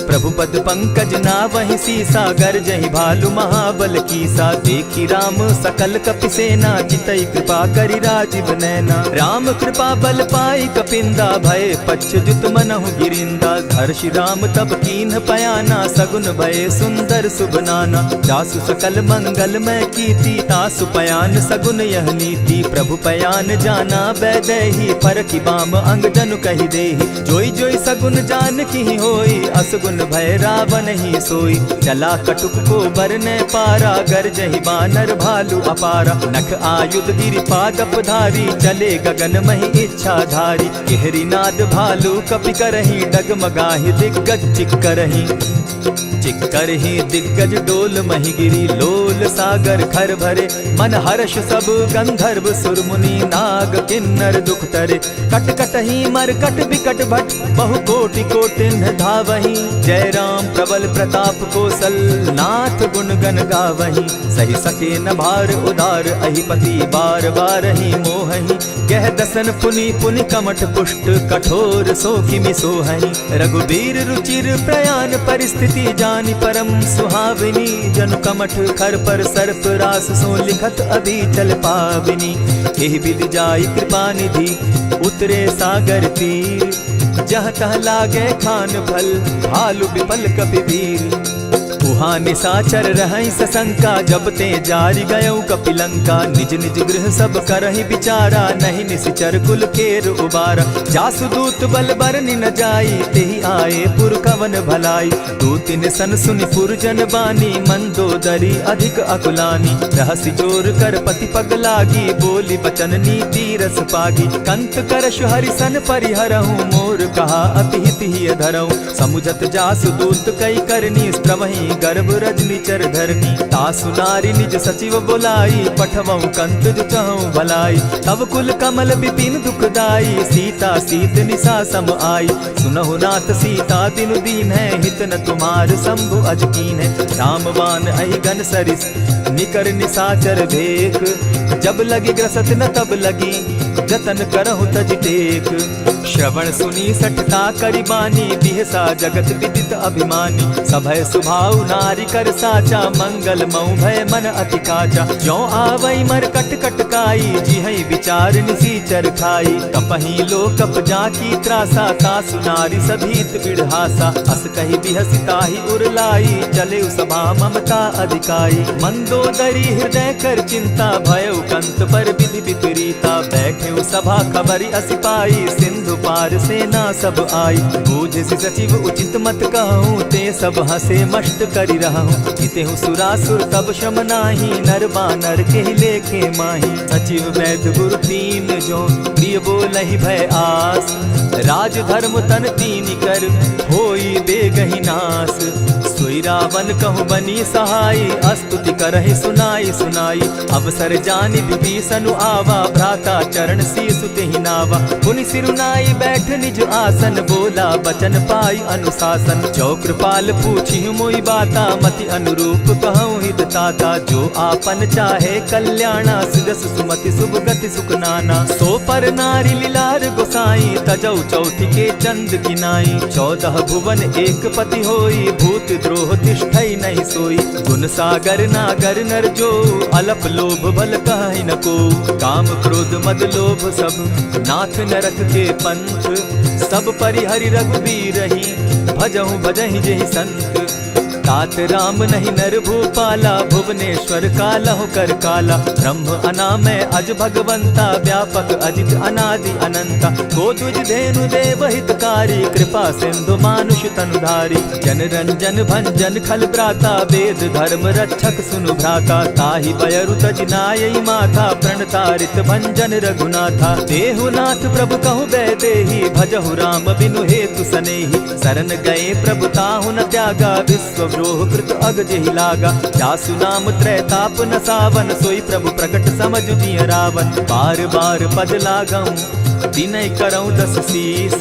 प्रभु पद पंकज नावहि सीसा, गरजहि भालु महाबल कीसा। देखी राम सकल कपि सेना, चितई कृपा करि राजीव नैना। राम कृपा बल पाई कपिंदा, भय पच्युत मनहु गिरिंदा। हर्षि राम तब कीन्ह पयाना, सगुन भय सुंदर शुभ नाना। जासु सकल मंगल मैं कीर्ति, तासु पयान सगुन यह नीति। प्रभु पयान जाना बैदेही, फरकि बाम अंग जनु कहि देहि। जोई जोई सगुन जान की होई, असगुन भय रावण ही सोई। चला कटुक को बरने पारा, गरजहि बानर भालु अपारा। नख आयुध गिरि पादप धारी, चले गगन महि इच्छा धारी। केहरी नाद भालु कपि करहि, डगमगाहि दिग्गज चिक्करहि। चिक्करहि दिग्गज डोल महि गिरी, लोल सागर खर भरे। मन हर्ष सब गंधर्व सुर मुनि, नाग किन्नर दुख तरे। कट कटहि मरकट बिकट भट, बहु कोटि कोटिन्ह धावहि। जय राम प्रबल प्रताप कौशल, नाथ गुण गण गावहि। सही सके न भार उदार, अहिपति बार बार ही मोहहि। कह दसन पुनि पुनि कमठ पुष्ट, कठोर सो किमि सोहहि। रघुबीर रुचिर प्रयाण परिस्थिति, जानि परम सुहाविनी। जनु कमठ खर पर सर्प रास, सो लिखत अभी चल पाविनी। एहि विधि जाई कृपा निधि, उतरे सागर तीर। जहाँ तह लागे खान फल, भालु विपल कपि वीर। उहाँ निशाचर रहई सशंका, जब ते जारी गयऊ कपिलंका। निज निज गृह सब करहि विचारा, नहीं निशिचर कुल केर उबारा। जासु दूत बल बरनि न जाई, तेहि आए पुर कवन भलाई। दूतिन सन सुनि पुरजन बानी, मंदोदरी अधिक अकुलानी। रहसि जोर कर पति पग लागी, बोली बचन नीति रस पागी। कंत करश हरिसन परिहरहूँ, मोर कहा अति हित ही धरऊँ। समुझत जासु दूत कई करनी, स्त्रवहीं गर्भ रजनी चर धरनी। तासु नारी निज सचिव बोलाई, पठवऊँ कंत जो चहूँ भलाई। तब कुल कमल विपिन दुखदाई, सीता सीत निशा सम आई। सुनहु नाथ सीता बिनु दीन है, हित न तुम्हार शंभु अजकीन है। रामवान अहिगन सरिस निकर निशाचर भेक, जब लगी ग्रसत न तब लगी, जतन करहु तज टेक। श्रवण सुनी सठता करिबानी, बिहसा जगत विदित अभिमानी। सभय सुभाव नारी कर साचा, मंगल मऊ भय मन अति काचा। जो आवई मर कट कट काई, जिहई विचार निसीचर खाई। कपही लो कप जाकी त्रासा, तासु नारी सभीत बिढ़ासा। अस कही बिहसिता ही उरलाई, चले सभा ममता अधिकाई। मंदोदरी हृदय कर चिंता, भयउ कंत पर विधि विपरीता। बैठे सभा खबरी असिपाई, सिंधु पार सेना सब आई। बूझ सचिव उचित मत कहूँ, ते सब हंसे मस्त करी रहूँ। जितेहु सुरासुर तब शम नाही, नर बानर के लेखे माही। सचिव वैद्य गुरु तीन जो, प्रिय बोलहि भय आस। राज धर्म तन तीन कर, होई बेगहि नास। सोई रावण कहु बनी सहाई, अस्तुति करहि सुनाई सुनाई। अवसर जानि विभीषण आवा, भ्राता चरण शीसु तेहि नावा। पुनि सिरुनाई बैठ निज आसन, बोला बचन पाई अनुशासन। जो कृपाल पूछि मोई बाता, मति अनुरूप कहूँ हित ताता। जो आपन चाहे कल्याणा, सिदस सुमति शुभ गति सुख नाना। सो पर नारी लीलार गोसाई, तजौ चौथि के चंद गिनाई। 14 भुवन एक पति होई, भूत द्रोह तिष्ठई नहीं सोई। गुण सागर नागर नर जो, अलप लोभ बल कहि न को। काम क्रोध मद लोभ सब, नाथ नरक के पंथ। सब परिहरि रघुबीर रही, भजहु भजहि जेहि संत। तात राम नहीं नर भूपाला, भुवनेश्वर कालहु कर काला। ब्रह्म अनामय अज भगवंता, व्यापक अजित अनादि अनंता। को तुझ धेनु देव हितकारी, कृपा सिंधु मानुष तनुधारी। जन रंजन भंजन खल भ्राता, वेद धर्म रक्षक सुनु भ्राता। ताहि बयरु तज नायई माथा, प्रणतारित भंजन रघुनाथा। देहुनाथ प्रभु कहु बैदेही, भजहु राम बिनु हेतु सनेही। शरण गए प्रभु ताहु न त्यागा, विश्व द्रोह कृत अग जेहि लागा। जासु नाम त्रैताप न सावन, सोई प्रभु प्रकट समझ जिय रावण। बार बार पद लागऊं, विनय करऊं 10 शीस।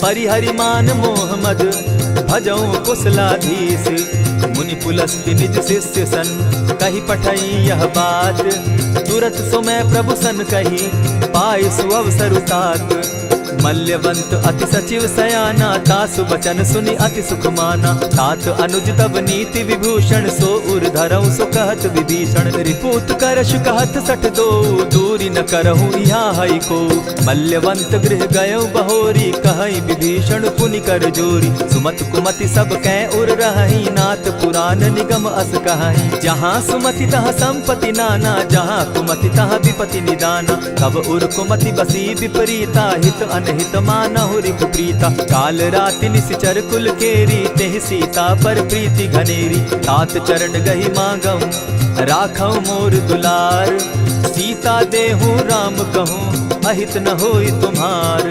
परिहरि मान मोह मद, भजऊं कुशलाधीश। मुनि पुलस्ति निज शिष्य सन, कही पठई यह बात। तुरत सो मैं प्रभु सन कही, पाए सुअवसर तात। मल्यवंत अति सचिव सयाना, तासु बचन सुनि अति सुख माना। तात अनुज तब नीति विभूषण, सो उर धरऊं सो कहत विभीषण। रिपुत करश कहत सठ दो, दूरी न करहूँ यहाँ हई को। मल्यवंत गृह गयो बहोरी, कहई विभीषण पुनि कर जोरी। सुमत कुमति सब कै उर रहई, नाथ पुराण निगम अस कहई। जहाँ सुमति तहाँ संपत्ति नाना, जहाँ कुमति तहाँ विपति निदाना। तब उर कुमति बसी विपरीता, हित अनहित मानहु रिपु प्रीता। काल राति निशिचर कुल केरी, तेहि सीता पर प्रीति घनेरी। तात चरण गहि मांगऊं, राखऊं मोर दुलार। सीता देहूं राम कहूं, अहित न होई तुम्हार।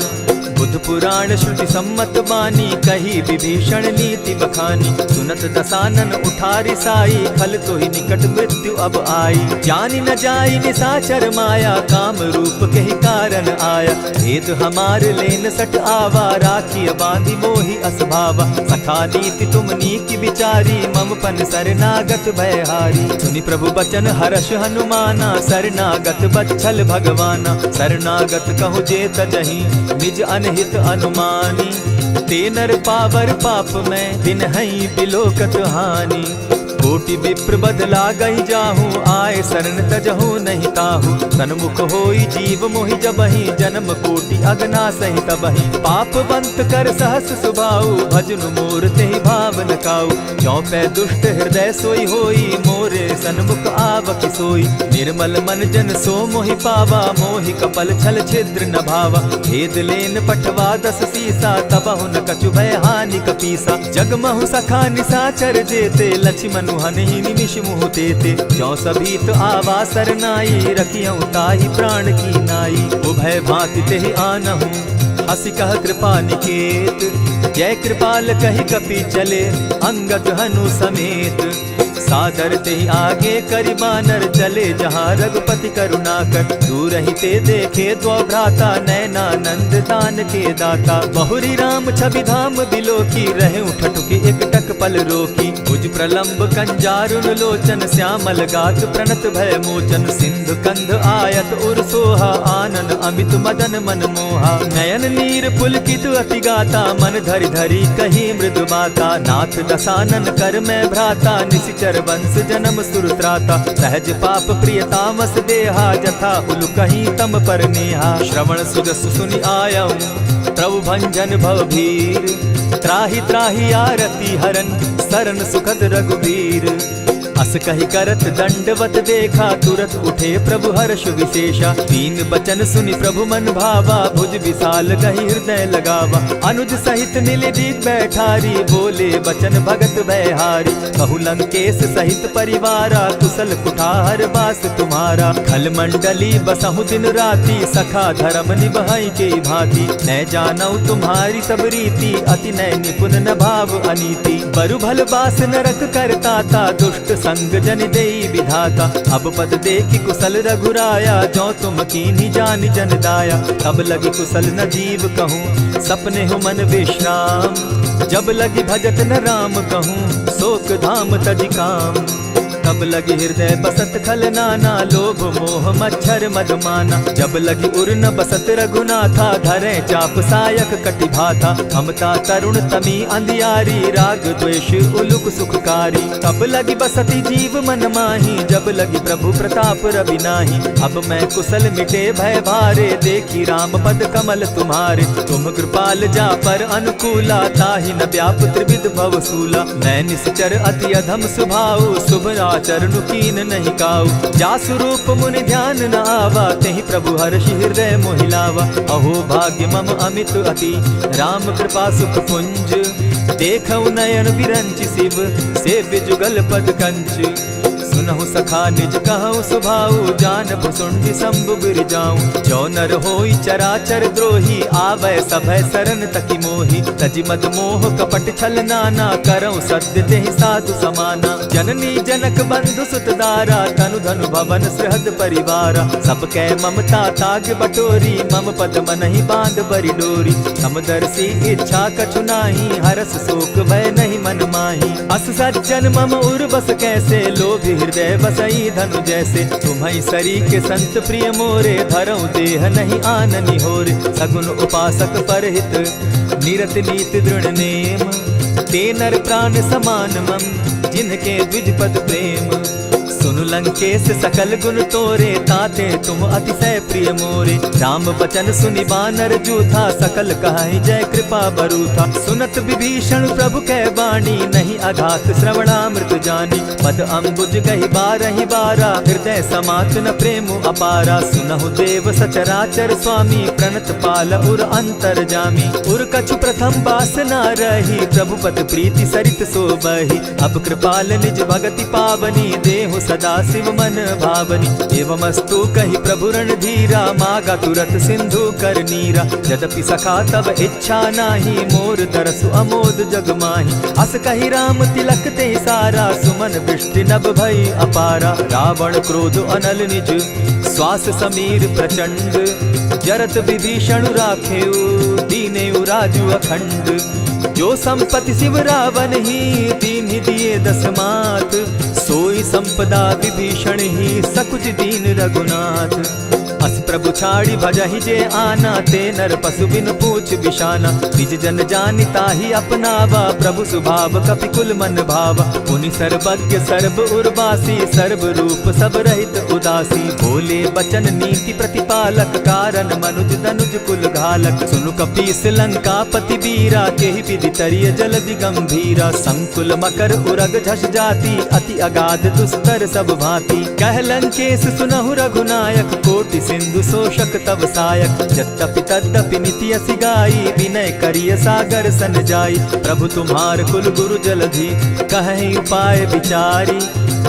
बुध पुराण श्रुति सम्मत बानी, कही विभीषण नीति बखानी। सुनत दसानन उठारी साई, खल तो ही निकट मृत्यु अब आई। जानी न जाई निशाचर माया, काम रूप के ही कारण आया। भेद हमार लेन सट आवा, राखी बांधी मोहि असभावा। सखा नीति तुम नीति विचारी, मम पन शरणागत भयहारी। सुनि प्रभु बचन हर्ष हनुमाना, शरणागत बच्छल भगवाना। शरणागत कहु जे तजहि, निज अनहित अनुमानी। ते नर पावर पाप में, दिन हई बिलोकत हानि। कोटि विप्र बदला गई जाहूँ, आए शरण तजहू नहीं ताहू। सन्मुख होई जीव मोहि जबहि, जन्म कोटि अगना सही तबहि। पाप बंत कर सहस सुभाऊ, भजनु मोर तेहि भावन काऊ। चौपै दुष्ट हृदय सोई होई, मोरे सन्मुख आवकी सोई। निर्मल मन जन सो मोहि पावा, मोहि कपल छल छिद्र न भावा। भेद लेन पठवा 10 सीसा, तबहु न कछु भय हानि कपीसा। जगमहु सखा निसाचर जेते, लक्ष्मण हनहि निमिष मुहु तेते। ज्यों सभीत आवा सरनाई, रखियऊ ताहि प्राण की नाई। उभय भांति तेहि आनहु, हसी कह कृपा निकेत। जय कृपाल कहि कपि चले, अंगद हनु समेत। सादर तेहि आगे करि बानर, चले जहाँ रघुपति करुणाकर। दूर ही ते देखे द्वौ भ्राता, नैनानंद दान के दाता। बहुरी राम छवि धाम बिलोकी, रहे ठठुकी एकटक पल रोकी। भुज प्रलंब कंजारुन लोचन, श्यामल गात प्रणत भय मोचन। सिंधु कंध आयत उर सोहा, आनन अमित मदन मन मोहा। नयन नीर पुलकित अति गाता, मन धरि धरि कही मृदु बाता। नाथ दसानन कर मैं भ्राता, निशिचर वंश जन्म सुरत्राता। सहज पाप प्रिय तामस देहा, जथा उलु कहीं तम पर नेहा। श्रवण सुजस सुनि आयऊं, प्रभु भंजन भव भीर। त्राहि त्राहि आरती हरन, सरन सुखद रघुबीर। अस कहि करत दंडवत देखा, तुरत उठे प्रभु हर्ष विशेषा। दीन बचन सुनि प्रभु मन भावा, भुज विशाल कहि हृदय लगावा। अनुज सहित नीलदीप बैठारी, बोले बचन भगत भयहारी। कहु लंकेश सहित परिवारा, कुशल कुठार बास तुम्हारा। खल मंडली बसहु दिन राति, सखा धर्म निभाई के भांति। न जानौ तुम्हारी सब रीति, अति नय निपुण न भाव अनीति। बरु भल बास नरक करताता, दुष्ट संग जन देई विधाता। अब पद देखि कुशल रघुराया, जो तुम कीन्ही जानि जन दाया। तब लगी कुशल न जीव कहूँ, सपने हो मन विश्राम। जब लगी भजत न राम कहूँ, शोक धाम तजि काम। तब लगी हृदय बसत खल नाना, लोभ मोह मच्छर मदमाना। जब लगी उर न बसत रघुनाथा, धरे चाप सायक कटि भाथा। ममता तरुण तमी अंधियारी, राग द्वेष उलुक सुखकारी। तब लगी बसती जीव मन माही, जब लगी प्रभु प्रताप रवि नाही। अब मैं कुशल मिटे भय भारे, देखी राम पद कमल तुम्हारे। तुम कृपाल जा पर अनुकूला, ताहि न व्याप त्रिविध भव सूला। मैं निश्चर अति अधम स्वभाव, शुभ चरणु कीन नहीं काऊ। जासु रूप मुनि ध्यान न आवा, तेहि प्रभु हर्षि हृदय मोहिलावा। अहो भाग्य मम अमित अति, राम कृपा सुख पुंज। देखऊ नयन विरंचि शिव, सेव्य जुगल पद कंच। सुनहु सखा निज कहूँ सुभाऊ, जानब सुंडि शंभु गिर जाऊं। जो नर होई चराचर द्रोही, आवे सभय शरण तकी मोही। तजि मद मोह कपट छल नाना, करऊँ सत्य तेहि साधु समाना। जननी जनक बंधु सुत दारा, तनु धनु भवन सृहद परिवारा। सब कै ममता ताग बटोरी, मम पद मनहि बांध बरि डोरी। समदर्शी इच्छा कछु नाही, हरस शोक भय नहीं मन माही। अस सज्जन मम उर बस कैसे, लोभी हृदय बसई धनु जैसे। तुम्हि सरी के संत प्रिय मोरे, धरऊ देह नहीं आननि होरे। सगुन उपासक परहित, निरत नीत दृढ़ नेम। ते नर प्राण समान मम, जिनके द्विज पद प्रेम। सुनु लंकेश सकल गुण तोरे, ताते तुम अतिशय प्रिय मोरे। राम बचन सुनि बानर जूथा, सकल कहाई जय कृपा बरूथा। सुनत विभीषण प्रभु कै बाणी, नहीं अघात श्रवणामृत जानी। पद अम्बुज गहि बारहि बारा, हृदय समात न प्रेम अपारा। सुनहु देव सचराचर स्वामी, प्रणत पाल उर अंतर जामी। उर कछु प्रथम बास न रही, प्रभु पद प्रीति सरित सोबहि। अब कृपाल निज भगति पावनी, देहु सदा शिव मन भावनी। एवमस्तु कहि प्रभु रणधीरा, मागा तुरत सिंधु कर नीरा। यद्यपि सखा तब इच्छा नाही, मोर तरसु अमोद जग माही। अस कहि राम तिलक ते सारा, सुमन वृष्टि नभ भई अपारा। रावण क्रोध अनल निज, श्वास समीर प्रचंड। जरत विभीषण राखेउ, दीनेउ राजु अखंड। जो संपत्ति शिव रावण ही, दीन्हि दिए 10 मात। सोई संपदा विभीषण ही, सकुच दीन रघुनाथ। अस प्रभु छाड़ी भजहि जे आना, ते नर पशु बिन पूछ बिशाना। निज जन जानि ताहि अपनावा, प्रभु स्वभाव कपि कुल मन भावा। पुनि सर्वज्ञ सर्व उर्वासी, सर्व रूप सब रहित उदासी। बोले बचन नीति प्रतिपालक, कारण मनुज दनुज कुल घालक। सुनु कपीस लंकापति बीरा, केहि विधि तरिय जलधि गंभीरा। संकुल मकर उरग झष जाति, अति अगाध दुस्तर सब भांति। कह लंकेश सुनहु रघुनायक, कोटि सिंधु शोषक तब सायक। यद्यपि तद्यपि निति असि गाई, विनय करिय सागर सन जाई। प्रभु तुम्हार कुल गुरु जलधि, कहि उपाय विचारी।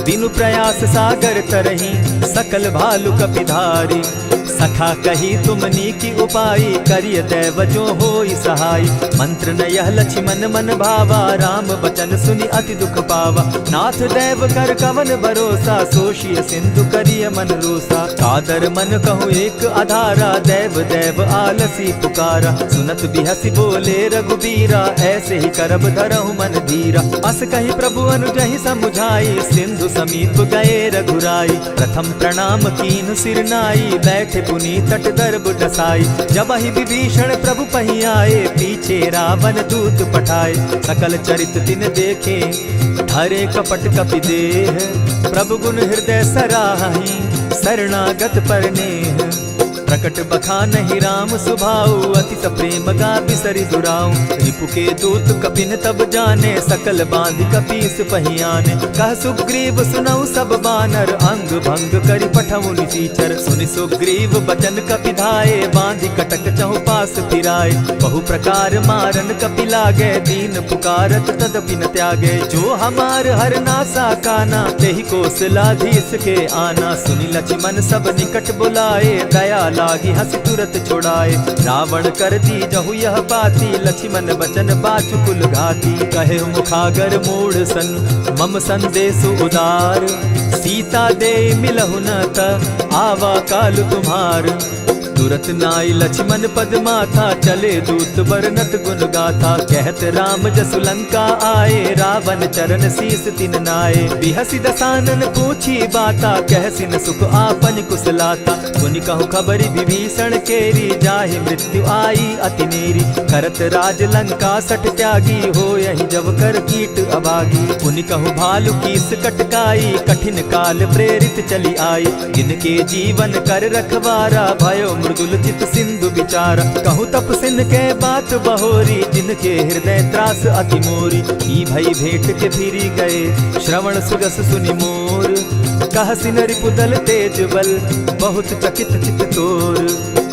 बिनु प्रयास सागर तरहि, सकल भालु कपिधारी। सखा कही तुमनी की उपाय, करिय दैव जो होई सहाय। मंत्र न यह लक्ष्मण मन भावा, राम बचन सुनि अति दुख पावा। नाथ दैव कर कवन भरोसा, सोषिय सिंधु करिय मन रोसा। कादर मन कहूँ एक आधारा, दैव दैव आलसी पुकारा। सुनत बिहसी बोले रघुबीरा, ऐसे ही करब धरहु मन धीरा। अस कही प्रभु अनुजहि समुझाई, सिंधु समीप गए रघुराई। प्रथम प्रणाम कीन सिर नाई, बैठे पुनि तट दर्ब डसाई। जब ही विभीषण प्रभु पही आए, पीछे रावण दूत पठाए। सकल चरित दिन देखे, धरे कपट कपि देह। प्रभु गुण हृदय सराहि, शरणागत पर नेह। प्रकट बखानहि राम सुभाऊ, अति सप्रेम गा बिसरि दुराऊ। रिपु के दूत कपिन तब जाने, सकल बांधि कपीस पहियाने। कह सुग्रीव सुनऊ सब बानर, अंग भंग करि पठऊ निसीचर। सुनि सुग्रीव बचन कपि धाये, बांधि कटक चहु पास फिराए। बहु प्रकार मारन कपि लागे, दीन पुकारत तदपि न त्यागे। जो हमार हर नासा काना, तेहि कौशलाधीश के आना। सुनि लक्ष्मण सब निकट बुलाए, दया लागी हंस तुरत छुड़ाए। रावण कर दी जहु यह बाती, लक्ष्मण बचन बाचु कुल घाती। कहे मुखागर मूढ़ सन, मम संदेश उदार। सीता दे मिलहु न त, आवा काल तुम्हार। तुरत नाई लक्ष्मण पद माथा, चले दूत बरनत गुण गाथा। कहत राम जसु लंका आए, रावण चरण शीस तिन नाए। बिहसि दसानन पूछी बाता, कहसिन सुख आपन कुशलाता। सुनि कहु खबरि विभीषण केरी, जाहि मृत्यु आई अति नेरी। करत राज लंका सठ त्यागी, हो यही जब कर कीट अभागी। पुनि कहु भालु कीस कटकाई, कठिन काल प्रेरित चली आई। जिनके जीवन कर रखवारा, भयो मृदुल चित सिंधु विचार। कहु तप सिन के बात बहोरी, जिनके हृदय त्रास अति मोरी। की भई भेंट के फिरी गए, श्रवण सुजस सुनि मोर। कह सिन रिपुदल तेज बल, बहुत चकित चित तोर।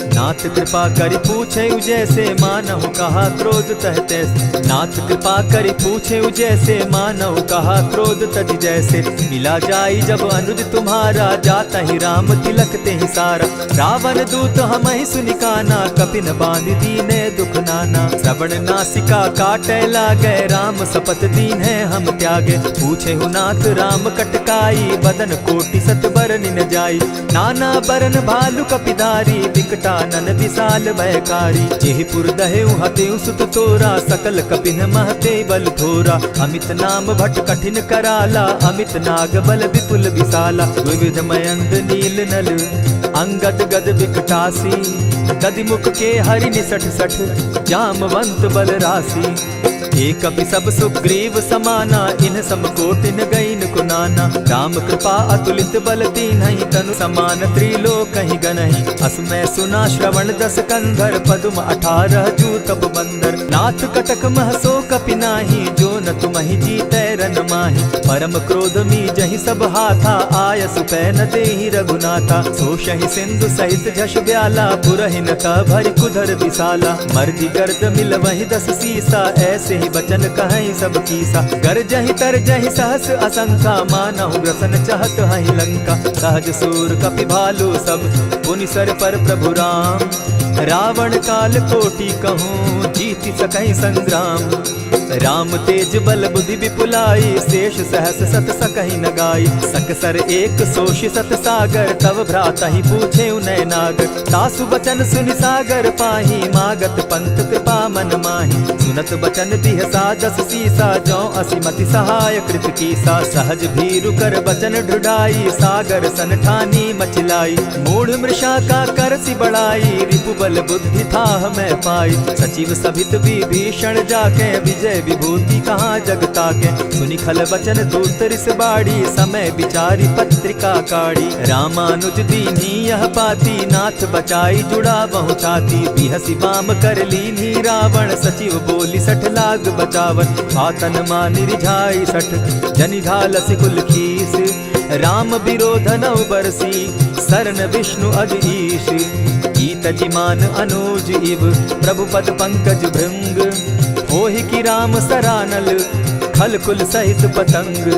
नाथ कृपा करि पूछे जैसे, मानहु कहा क्रोध तह तैसे। नाथ कृपा करि पूछे जैसे, मानहु कहा क्रोध तज जैसे। मिला जाई जब अनुज तुम्हारा, जाता ही राम तिलक ते ही सारा। रावण दूत हम ही सुनिकाना, कपिन बांध दीने दुख नाना। श्रवण नासिका काटे लागे, राम सपत दीन है हम त्यागे। पूछे हु नाथ राम कटकाई, बदन कोटि सत बरन न जाई। नाना बरन भालु कपिधारी, विकटा नन विशाल भयकारी। जेहिपुर दहेउ हतेउ सुत तोरा, सकल कपिन महते बल थोरा। अमित नाम भट कठिन कराला, अमित नाग बल विपुल विशाला। द्विविध मयंद नील नल, अंगद गद विकटासी। गद मुख के हरि निसठ सठ, जामवंत बल राशि। एक कपि सब सुग्रीव समाना, इन समकोटिन गईन कुनाना। राम कृपा अतुलित बल दीन्हि, तनु समान त्रिलोक ही गनहि। असमय सुना श्रवण दस कंधर, पदुम 18 जूतप बंदर। नाथ कटक महसो कपि नाही, जो न तुमहि जीतै रन माहि। परम क्रोध मी जहि सब हाथा, आय सुपैन देहि रघुनाथा। सोषहि सिंधु सहित झष ब्याला, पुरहि न भरि कुधर विशाला। मर्दि गर्द मिल वहि 10 सीसा, ऐसे बचन कहीं सब कीसा। कर जहि तर जहि सहस असंखा, मानहु ग्रसन चाहत हहि लंका। सहज सूर कपि भालु सब, पुनि सर पर प्रभु राम। रावण काल कोटि कहूँ, जीति सकहि संग्राम। राम तेज बल बुद्धि विपुलाई, शेष सहस सत सकहि न गाई। सकसर एक सोषि सत सागर, तव भ्राता ही पूछे उनय नागर। तासु बचन सुनि सागर पाही, मागत पंत कृपा मन माही। सुनत बचन बिहसा जस सीसा, जौ असिमति सहाय कृत कीसा। सहज भीरु कर बचन ढुढ़ाई, सागर सन ठानी मचिलाई। मूढ़ मृषा का करसि बढ़ाई, रिपु बल बुद्धि थाह मैं पाई। सचिव सभित विभीषण जाके, विजय विभूति कहाँ जगता के। सुनि खल बचन दूत रिस बाड़ी, समय विचारी पत्रिका काढ़ी। रामानुज दीन्ही यह पाती, नाथ बचाई जुड़ा बहु छाती। बिहसी बाम कर लीन्ही रावण, सचिव बोली सठ लाग बचावन। आतन मानि रिझाई सठ, जनि ढालसि कुल खीस। राम विरोध नौ बरसी, सरन विष्णु अज ईश। ईत जिमान अनुज इव, प्रभु पद पंकज भृंग। होहि की राम सरानल, खल कुल सहित पतंग।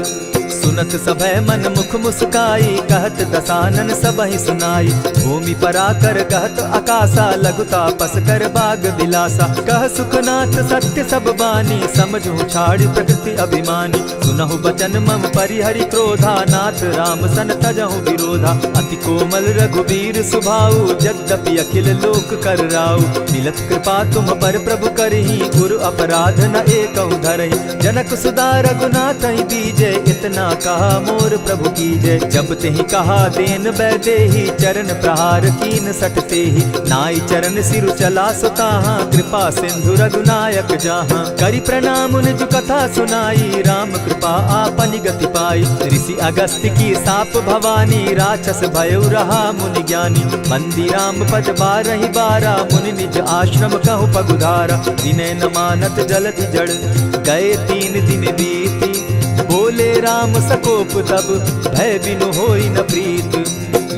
सुनत सभय मन मुख मुस्काई, कहत दसानन सबहि सुनाई। भूमि पराकर कहत आकाशा, लघु तापस कर बाग बिलासा। कह सुखनाथ सत्य सब बानी, समझू छाड़ प्रकृति अभिमानी। सुनहु बचन मम परिहरि क्रोधा, नाथ राम सन तजहु विरोधा। अति कोमल रघुबीर सुभाऊ, यद्यपि अखिल लोक कर राऊ। मिलत कृपा तुम पर प्रभु करही, गुरु अपराध न एकहु धरहि। जनक सुदा रघुनाथ दीजे, इतना कहा मोर प्रभु कीजय। जब तेहि कहा देन बैदेही, चरण प्रहार कीन सटते ही। नाई चरण सिरु चला सुताहा, कृपा सिंधु रघुनायक जाहा। करि प्रणाम निज कथा सुनाई, राम कृपा आपनि गति पाई। ऋषि अगस्त्य की साप भवानी, राक्षस भयउ रहा मुनि ज्ञानी। मंदी राम पद बारहि बारा, मुनि निज आश्रम कहु पगुधारा। विनय न मानत जलधि जड़, गए 3 दिन बीती। बोले राम सकोप तब, भय बिनु होई न प्रीत।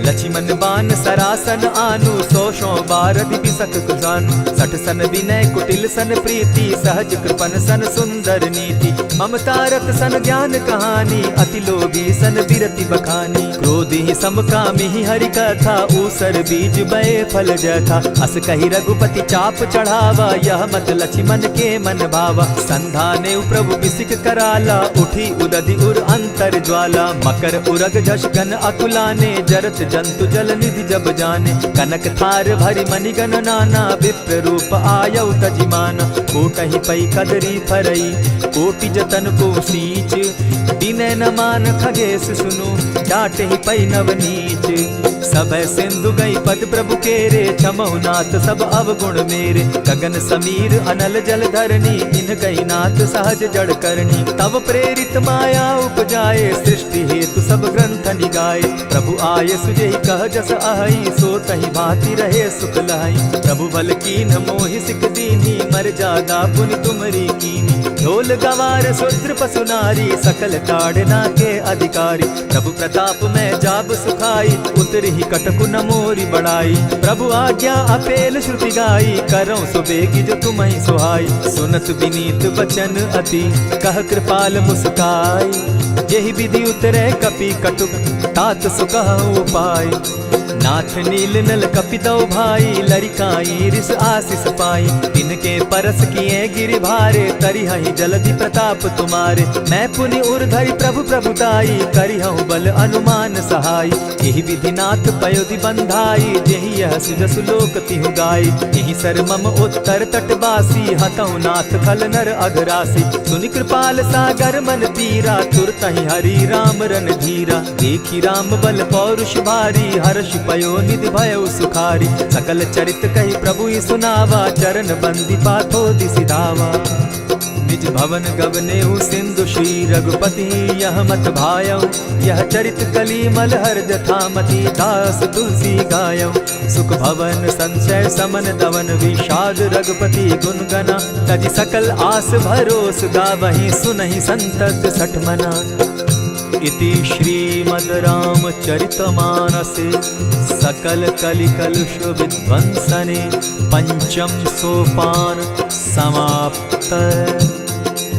लक्ष्मण बान सरासन आनु, 100 बारधि बिसक कुजानु। 60 सन विनय कुटिल सन प्रीति, सहज कृपन सन सुंदर नीति। ममता रत सन ज्ञान कहानी, अति लोभी सन बिरति बखानी। क्रोधी समकामी हरि कथा, ऊसर बीज बये फल जथा। अस कहि रघुपति चाप चढ़ावा, यह मत लक्ष्मण के मन भावा। संधाने प्रभु बिसिक कराला, उठी उदधि उर अंतर ज्वाला। मकर उरग झष घन अकुलाने, जरत जंतु जल निधि जब जाने। कनक थार भरि मणिगण नाना, विप्र रूप आयउ तजिमाना। कोटहि पै कदरी फरई, कोटि जतन को सींच। विनय न मान खगेश सुनु, डांटहि पै नव नीच। सभय सिंधु गई पद प्रभु केरे, क्षमहु नाथ सब अवगुण मेरे। गगन समीर अनल जल धरनी, इन गई नाथ सहज जड़ करनी। तब प्रेरित माया उपजाए, सृष्टि हेतु सब ग्रंथ निगाए। प्रभु आय सुजेहि कह जस अहई, सो तहि भांति रहे सुख लहई। प्रभु बल कीन मोहि सिख दीनी, मर जागा पुनि तुमरी कीनी। ढोल गवार शूद्र पशु नारी, सकल ताड़ना के अधिकारी। प्रभु प्रताप में जाब सुखाई, उतरि कटकु न मोरी बड़ाई। प्रभु आज्ञा अपेल श्रुति गाई, करऊं सुबेगी जो तुम्हि सुहाई। सुनत विनीत बचन अति, कह कृपाल मुस्काई। जेहि विधि उतरे कपि कटुक, तात सुकहु उपाय। नाथ नील नल कपितौ भाई, लरिकाई रिस आशीष पाई। तिनके परस किए गिरि भारे, तरिहहि जलधि प्रताप तुम्हारे। मैं पुनि उर्धरि प्रभु प्रभुताई, करिहउँ बल अनुमान सहाय। एहि विधि नाथ पयोधि बंधाई, जेहि यह सुजसु लोक तिहु गाई। एहि सर मम उत्तर तटवासी, हतौ नाथ खल नर अघरासी। सुनि कृपाल सागर मन तीरा, तुरतहि हरि राम रन धीरा। देखी राम बल पौरुष भारी, हर्ष पयो निधि भयउ सुखारी। सकल चरित कहि प्रभु सुनावा, चरण बंदी पाथो दिसि धावा। निज भवन गवनेउ सिंधु श्री रघुपति, यह मत भायउ। यह चरित कली मलहर जथामति, दास तुलसी गायउ। सुख भवन संशय समन दवन, विषाद रघुपति गुण गना। तजि सकल आस भरोस, गावहि सुनहि संतत सठ मना। इति श्रीमद् रामचरितमानसे, सकल कलिकलुष विध्वंसने। पंचम सोपान समाप्त।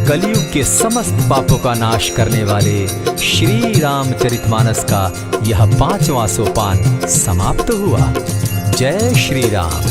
कलयुग के समस्त पापों का नाश करने वाले श्री रामचरितमानस का यह 5वां सोपान समाप्त हुआ। जय श्री राम।